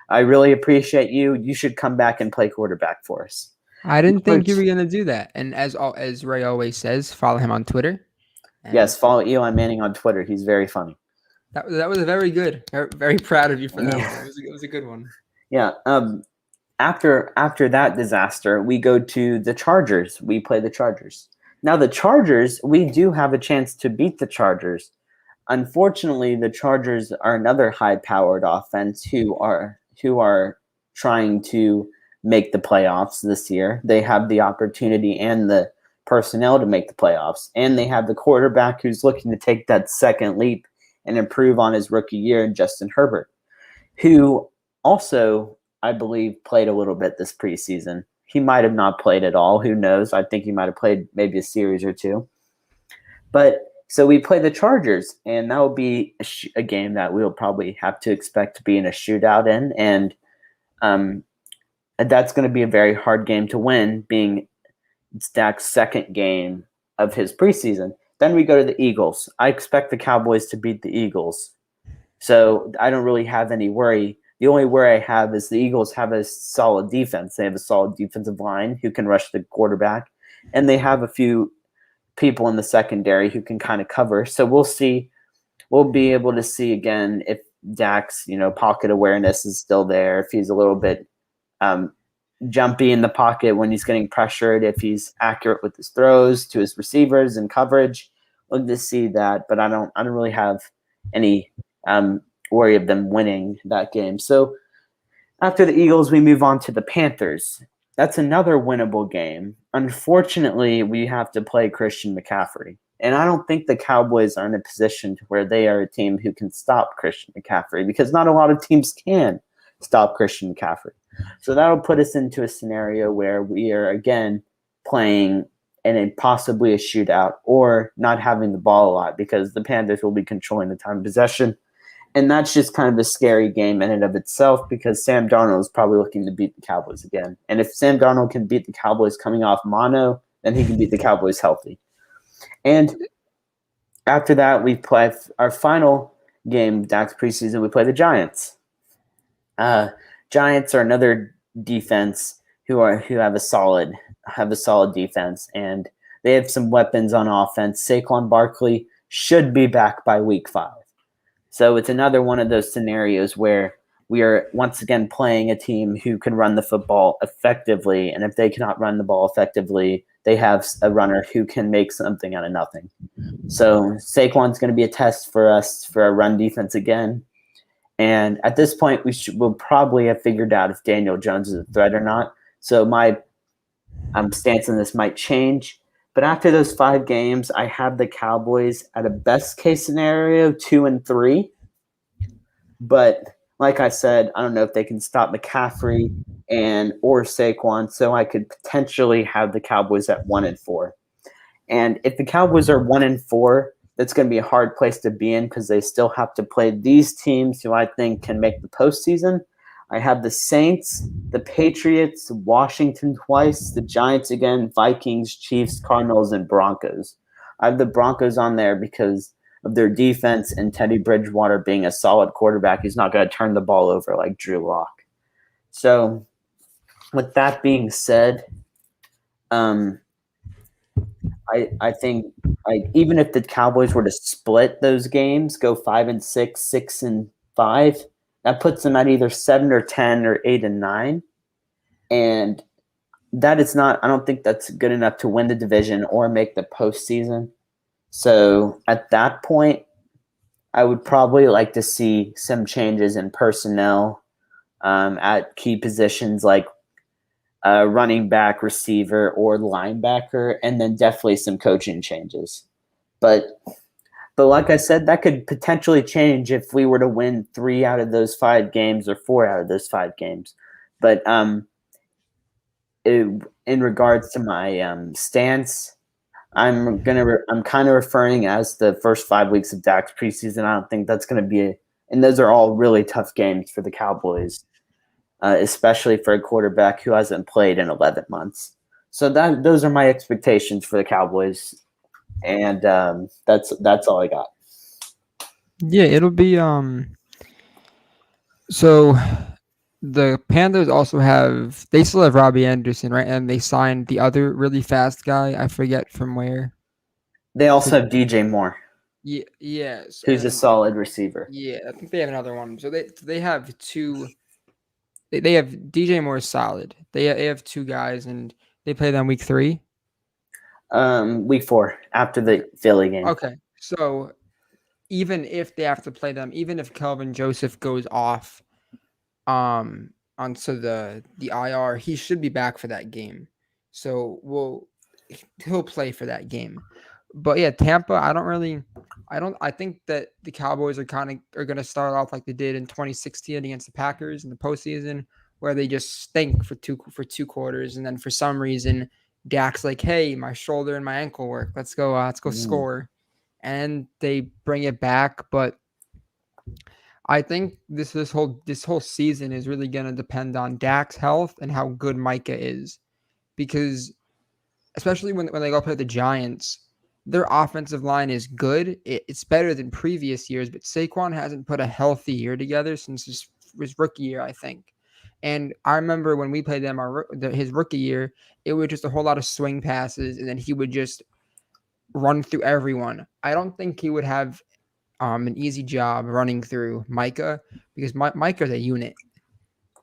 I really appreciate you. You should come back and play quarterback for us. I didn't think you were going to do that. And as Ray always says, follow him on Twitter. Yes, follow Eli Manning on Twitter. He's very funny. That was very good. Very proud of you for that one. It was a good one. Yeah. After that disaster, we go to the Chargers. We play the Chargers. Now, the Chargers, we do have a chance to beat the Chargers. Unfortunately, the Chargers are another high-powered offense who are trying to make the playoffs this year. They have the opportunity and the personnel to make the playoffs, and they have the quarterback who's looking to take that second leap and improve on his rookie year, Justin Herbert, who also, I believe, played a little bit this preseason. He might have not played at all. Who knows? I think he might have played maybe a series or two. But so we play the Chargers, and that will be a game that we'll probably have to expect to be in a shootout in. And that's going to be a very hard game to win, being Dak's second game of his preseason. Then we go to the Eagles. I expect the Cowboys to beat the Eagles. So I don't really have any worry. The only worry I have is the Eagles have a solid defense. They have a solid defensive line who can rush the quarterback, and they have a few people in the secondary who can kind of cover. So we'll see. We'll be able to see again if Dak's pocket awareness is still there, if he's a little bit jumpy in the pocket when he's getting pressured, if he's accurate with his throws to his receivers and coverage. We'll just see that, but I don't really have any worry of them winning that game. So after the Eagles, we move on to the Panthers. That's another winnable game. Unfortunately, we have to play Christian McCaffrey. And I don't think the Cowboys are in a position to where they are a team who can stop Christian McCaffrey, because not a lot of teams can stop Christian McCaffrey. So that'll put us into a scenario where we are, again, playing in possibly a shootout or not having the ball a lot, because the Panthers will be controlling the time of possession. And that's just kind of a scary game in and of itself, because Sam Darnold is probably looking to beat the Cowboys again. And if Sam Darnold can beat the Cowboys coming off mono, then he can beat the Cowboys healthy. And after that, we play our final game, Dak's preseason. We play the Giants. Giants are another defense who have a solid defense, and they have some weapons on offense. Saquon Barkley should be back by week 5. So it's another one of those scenarios where we are once again playing a team who can run the football effectively, and if they cannot run the ball effectively, they have a runner who can make something out of nothing. So Saquon's going to be a test for us for our run defense again. And at this point, we'll probably have figured out if Daniel Jones is a threat or not. So my stance on this might change. But after those 5 games, I have the Cowboys at a best-case scenario 2-3. But like I said, I don't know if they can stop McCaffrey or Saquon, so I could potentially have the Cowboys at 1-4. And if the Cowboys are 1-4, that's going to be a hard place to be in, because they still have to play these teams who I think can make the postseason. I have the Saints, the Patriots, Washington twice, the Giants again, Vikings, Chiefs, Cardinals, and Broncos. I have the Broncos on there because of their defense and Teddy Bridgewater being a solid quarterback. He's not going to turn the ball over like Drew Lock. So with that being said, I think even if the Cowboys were to split those games, go 5-6, 6-5, that puts them at either 7-10 or 8-9, and that is not. I don't think that's good enough to win the division or make the postseason. So at that point, I would probably like to see some changes in personnel at key positions like running back, receiver, or linebacker, and then definitely some coaching changes. But like I said, that could potentially change if we were to win 3 out of those 5 games or 4 out of those 5 games. But in regards to my stance, I'm kind of referring as the first 5 weeks of Dak's preseason. I don't think that's gonna be and those are all really tough games for the Cowboys, especially for a quarterback who hasn't played in 11 months. So those are my expectations for the Cowboys, and that's all I got. Yeah, it'll be so the Panthers also they still have Robbie Anderson, right? And they signed the other really fast guy. I forget from where. They So also have DJ Moore, yeah, yes, who's a and solid receiver. yeah, I think they have another one. So they have two. They have DJ Moore is solid. They have two guys, and they play them week 3. Week 4 after the Philly game. Okay, so even if they have to play them, even if Kelvin Joseph goes off, onto the IR, he should be back for that game. So he'll play for that game. But yeah, Tampa, I think that the Cowboys are gonna start off like they did in 2016 against the Packers in the postseason, where they just stink for two quarters, and then for some reason Dak's like, hey, my shoulder and my ankle work. Let's go score. And they bring it back, but I think this whole season is really going to depend on Dak's health and how good Micah is, because especially when they go play the Giants, their offensive line is good. It's better than previous years, but Saquon hasn't put a healthy year together since his rookie year, I think. And I remember when we played them his rookie year, it was just a whole lot of swing passes, and then he would just run through everyone. I don't think he would have an easy job running through Micah, because Micah's a unit,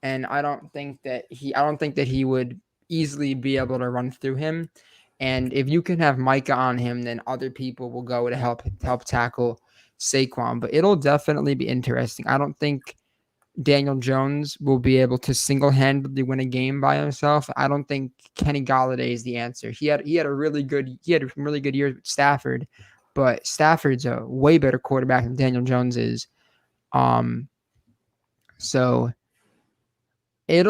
and I don't think that he would easily be able to run through him. And if you can have Micah on him, then other people will go to help tackle Saquon. But it'll definitely be interesting. I don't think Daniel Jones will be able to single-handedly win a game by himself. I don't think Kenny Golladay is the answer. He had really good years with Stafford, but Stafford's a way better quarterback than Daniel Jones is. So it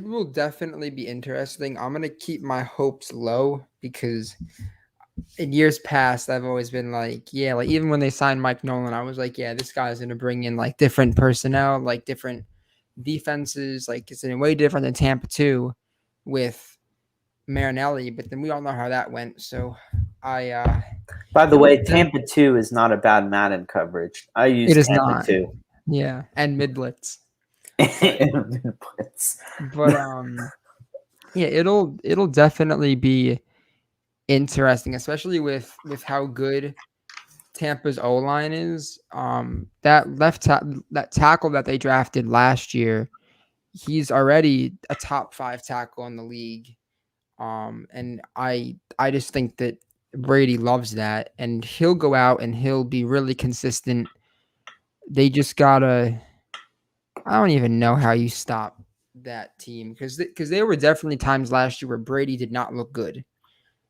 will definitely be interesting. I'm gonna keep my hopes low, because in years past I've always been like, yeah, like even when they signed Mike Nolan, I was like, yeah, this guy's gonna bring in like different personnel, like different defenses, like it's way different than Tampa 2 with Marinelli, but then we all know how that went. So By the it'll way, Tampa 2 is not a bad Madden coverage. I use it is Tampa not. 2. Yeah, and mid blitz. Blitz. But yeah, it'll definitely be interesting, especially with how good Tampa's O line is. That tackle that they drafted last year, he's already a top 5 tackle in the league. And I just think that Brady loves that, and he'll go out and he'll be really consistent. They just gotta. I don't even know how you stop that team, because there were definitely times last year where Brady did not look good,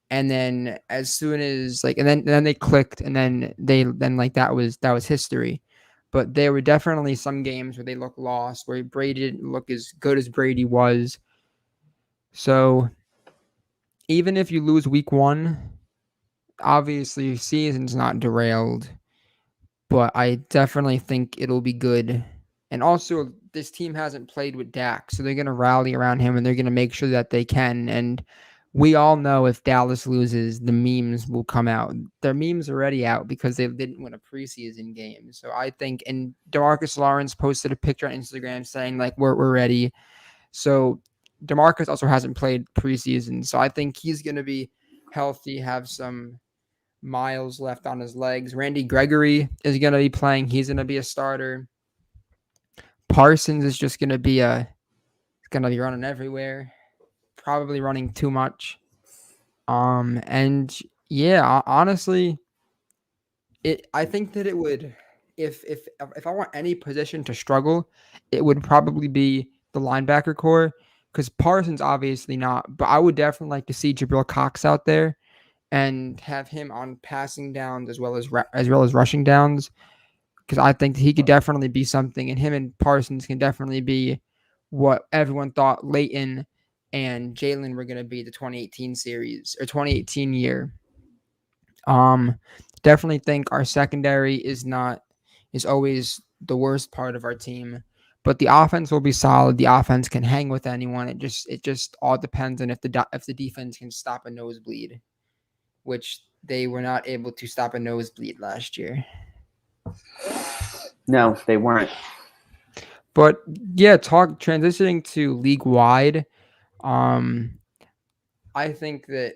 and then as soon as and then they clicked, and then that was history. But there were definitely some games where they looked lost, where Brady didn't look as good as Brady was. So even if you lose week 1, obviously your season's not derailed, but I definitely think it'll be good. And also, this team hasn't played with Dak, so they're going to rally around him, and they're going to make sure that they can. And we all know if Dallas loses, the memes will come out. Their memes are already out because they didn't win a preseason game. So I think, and DeMarcus Lawrence posted a picture on Instagram saying, like, we're ready. So DeMarcus also hasn't played preseason. So I think he's going to be healthy, have some miles left on his legs. Randy Gregory is going to be playing. He's going to be a starter. Parsons is just going to be running everywhere, probably running too much. And yeah, honestly, I think that it would, if I want any position to struggle, it would probably be the linebacker core, because Parsons obviously not, but I would definitely like to see Jabril Cox out there and have him on passing downs as well as rushing downs, because I think he could definitely be something, and him and Parsons can definitely be what everyone thought Leighton and Jalen were going to be the 2018 series or 2018 year. Um, Definitely think our secondary is always the worst part of our team, but the offense will be solid. The offense can hang with anyone. It just all depends on if the defense can stop a nosebleed, which they were not able to stop a nosebleed last year. No, they weren't. But yeah, transitioning to league wide. Um, I think that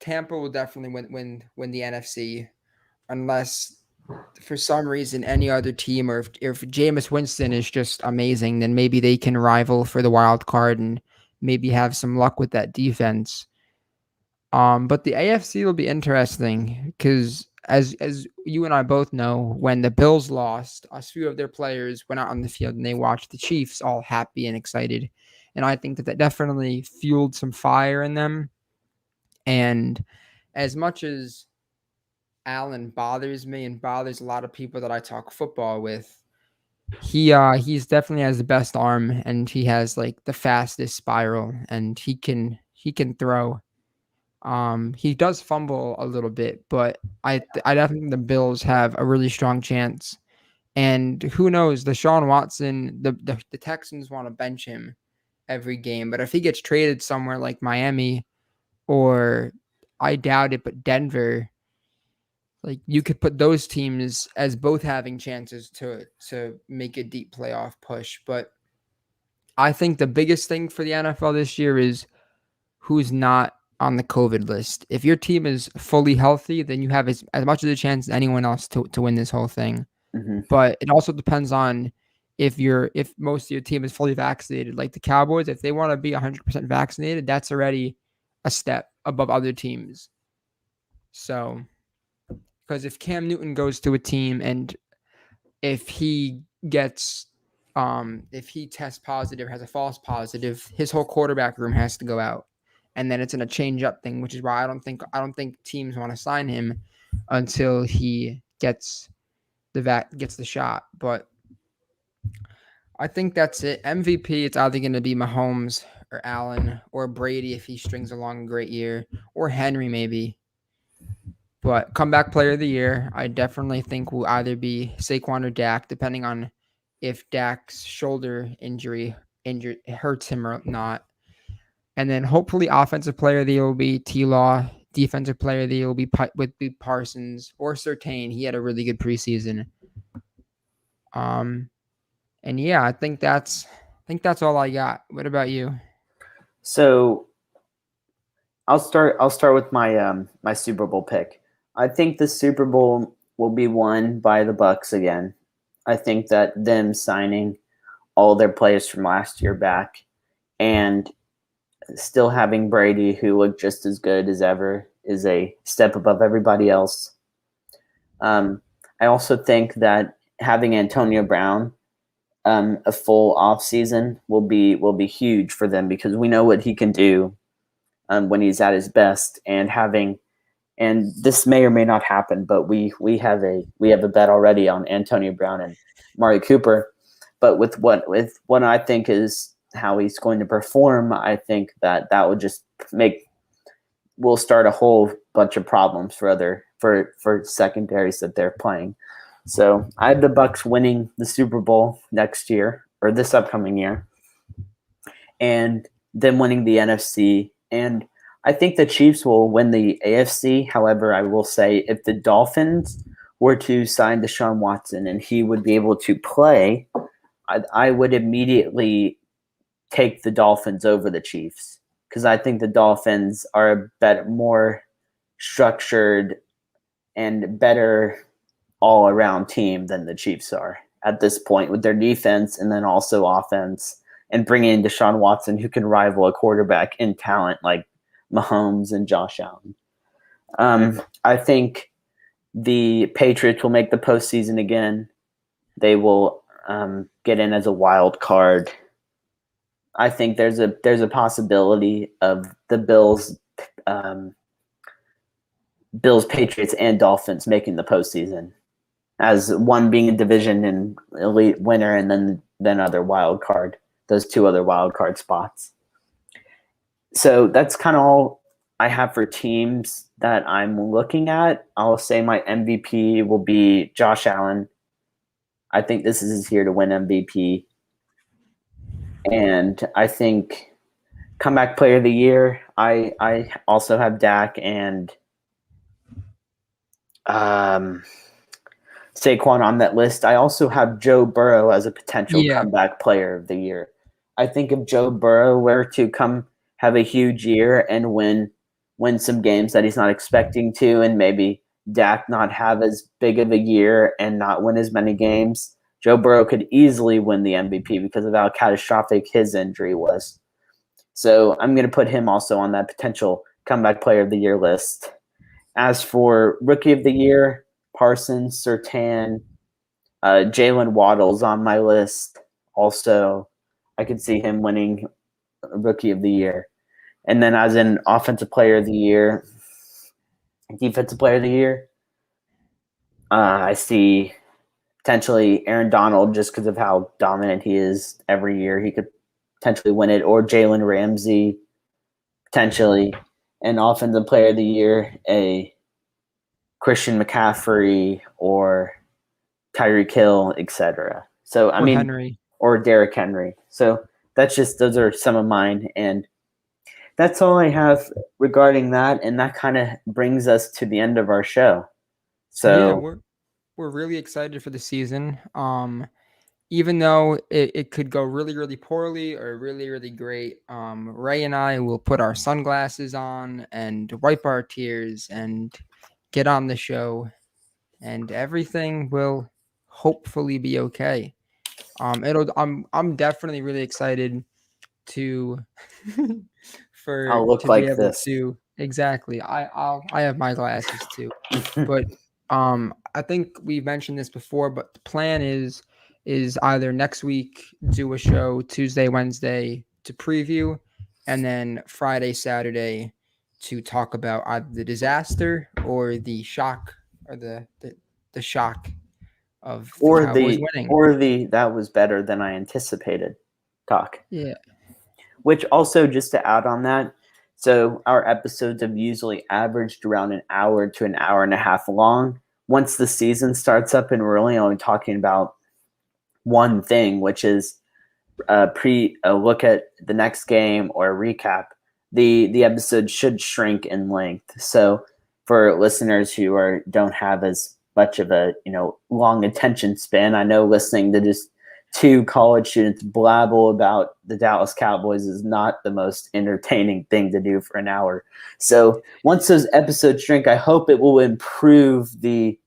Tampa will definitely win the NFC, unless for some reason any other team, or if Jameis Winston is just amazing, then maybe they can rival for the wild card and maybe have some luck with that defense. But the AFC will be interesting because as you and I both know, when the Bills lost, a few of their players went out on the field and they watched the Chiefs all happy and excited. And I think that definitely fueled some fire in them. And as much as Allen bothers me and bothers a lot of people that I talk football with, he's definitely has the best arm, and he has like the fastest spiral, and he can throw. He does fumble a little bit, but I definitely think the Bills have a really strong chance. And who knows, Deshaun Watson, the Texans want to bench him every game, but if he gets traded somewhere like Miami, or I doubt it, but Denver, like you could put those teams as both having chances to make a deep playoff push. But I think the biggest thing for the NFL this year is who's not on the COVID list. If your team is fully healthy, then you have as much of a chance as anyone else to win this whole thing. Mm-hmm. But it also depends on if most of your team is fully vaccinated. Like the Cowboys, if they want to be 100% vaccinated, that's already a step above other teams. So, because if Cam Newton goes to a team and if he gets if he tests positive, has a false positive, his whole quarterback room has to go out. And then it's in a change up thing, which is why I don't think teams want to sign him until he gets the shot. But I think that's it. MVP, it's either going to be Mahomes or Allen or Brady if he strings along a great year, or Henry maybe. But comeback player of the year, I definitely think will either be Saquon or Dak, depending on if Dak's shoulder injury hurts him or not. And then hopefully offensive player of the year will be T-Law. Defensive player of the year will be Parsons or Surtain. He had a really good preseason. And yeah, I think that's all I got. What about you? So I'll start with my Super Bowl pick. I think the Super Bowl will be won by the Bucks again. I think that them signing all their players from last year back and still having Brady, who looked just as good as ever, is a step above everybody else. I also think that having Antonio Brown a full off season will be huge for them, because we know what he can do when he's at his best. And this may or may not happen, but we have a bet already on Antonio Brown and Mari Cooper. But with what I think is how he's going to perform, I think that would just will start a whole bunch of problems for secondaries that they're playing. So I have the Bucks winning the Super Bowl next year, or this upcoming year, and them winning the NFC. And I think the Chiefs will win the AFC. However, I will say if the Dolphins were to sign Deshaun Watson and he would be able to play, I would immediately take the Dolphins over the Chiefs, because I think the Dolphins are a better, more structured and better all-around team than the Chiefs are at this point, with their defense and then also offense, and bringing in Deshaun Watson, who can rival a quarterback in talent like Mahomes and Josh Allen. I think the Patriots will make the postseason again. They will get in as a wild card. I think there's a possibility of the Bills, Patriots, and Dolphins making the postseason, as one being a division and elite winner, and then other wild card, those two other wild card spots. So that's kind of all I have for teams that I'm looking at. I'll say my MVP will be Josh Allen. I think this is his year to win MVP. And I think comeback player of the year, I also have Dak and Saquon on that list. I also have Joe Burrow as a potential comeback player of the year. I think if Joe Burrow were to come have a huge year and win some games that he's not expecting to, and maybe Dak not have as big of a year and not win as many games, Joe Burrow could easily win the MVP because of how catastrophic his injury was. So I'm going to put him also on that potential comeback player of the year list. As for rookie of the year, Parsons, Surtain, Jalen Waddle's on my list. Also, I could see him winning rookie of the year. And then as an offensive player of the year, defensive player of the year, I see potentially Aaron Donald just because of how dominant he is every year. He could potentially win it, or Jalen Ramsey, potentially. And offensive player of the year, a Christian McCaffrey or Tyreek Hill, etc. So I mean, Henry. or Derrick Henry. So those are some of mine, and that's all I have regarding that. And that kind of brings us to the end of our show. So yeah, we're really excited for the season. Even though it could go really, really poorly or really, really great, Ray and I will put our sunglasses on and wipe our tears and get on the show, and everything will hopefully be okay. I'm definitely really excited to I'll look to be like able this. to exactly. I have my glasses too, but I think we mentioned this before, but the plan is either next week do a show Tuesday, Wednesday to preview, and then Friday, Saturday to talk about either the disaster or the shock or the shock of the Cowboys winning. That was better than I anticipated talk. Yeah. Which also, just to add on that, so our episodes have usually averaged around an hour to an hour and a half long. Once the season starts up and we're really only talking about one thing, which is a look at the next game or a recap, the episode should shrink in length. So for listeners who don't have as much of a long attention span, I know listening to just two college students blabble about the Dallas Cowboys is not the most entertaining thing to do for an hour. So once those episodes shrink, I hope it will improve the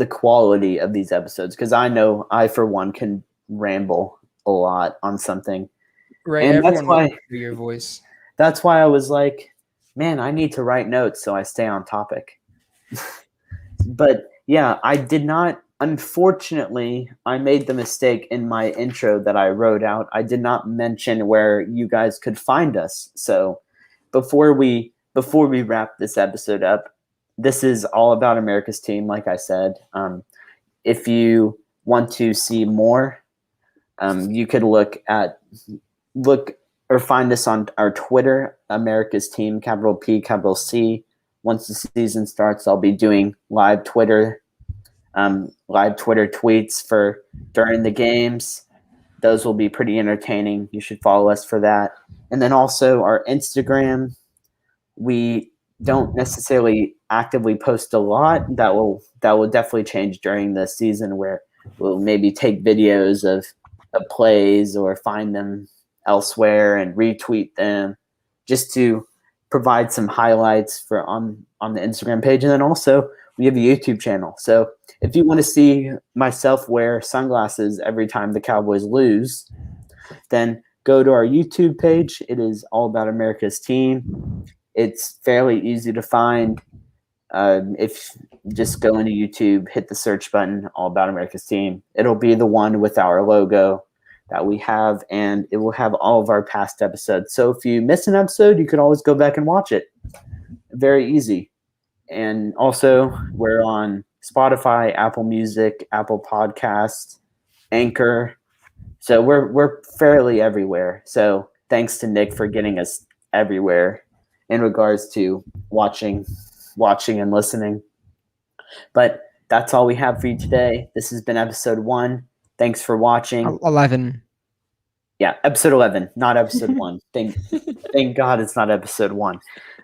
quality of these episodes, because I know I, for one, can ramble a lot on something. Right, and everyone wants to hear your voice. That's why I was like, man, I need to write notes so I stay on topic. But yeah, I did not. Unfortunately, I made the mistake in my intro that I wrote out. I did not mention where you guys could find us. So before we wrap this episode up, this is all about America's Team, like I said. If you want to see more, you could look or find us on our Twitter, America's Team, capital P, capital C. Once the season starts, I'll be doing live Twitter tweets for during the games. Those will be pretty entertaining. You should follow us for that. And then also our Instagram. We don't necessarily actively post a lot. That will definitely change during the season, where we'll maybe take videos of plays or find them elsewhere and retweet them, just to provide some highlights for on the Instagram page. And then also we have a YouTube channel. So if you want to see myself wear sunglasses every time the Cowboys lose, then go to our YouTube page. It is all about America's Team. It's fairly easy to find. If just go into YouTube, hit the search button, all about America's Team. It'll be the one with our logo. that we have, and it will have all of our past episodes. So if you miss an episode, you can always go back and watch it. Very easy. And also, we're on Spotify, Apple Music, Apple Podcasts, Anchor. So we're fairly everywhere. So thanks to Nick for getting us everywhere in regards to watching and listening. But that's all we have for you today. This has been episode 1. Thanks for watching. 11. Yeah, episode 11, not episode 1. Thank God it's not episode 1.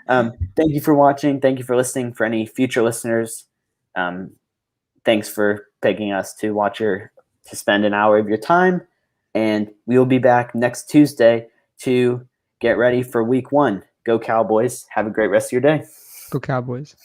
Thank you for watching. Thank you for listening. For any future listeners, thanks for picking us to spend an hour of your time. And we will be back next Tuesday to get ready for week 1. Go Cowboys. Have a great rest of your day. Go Cowboys.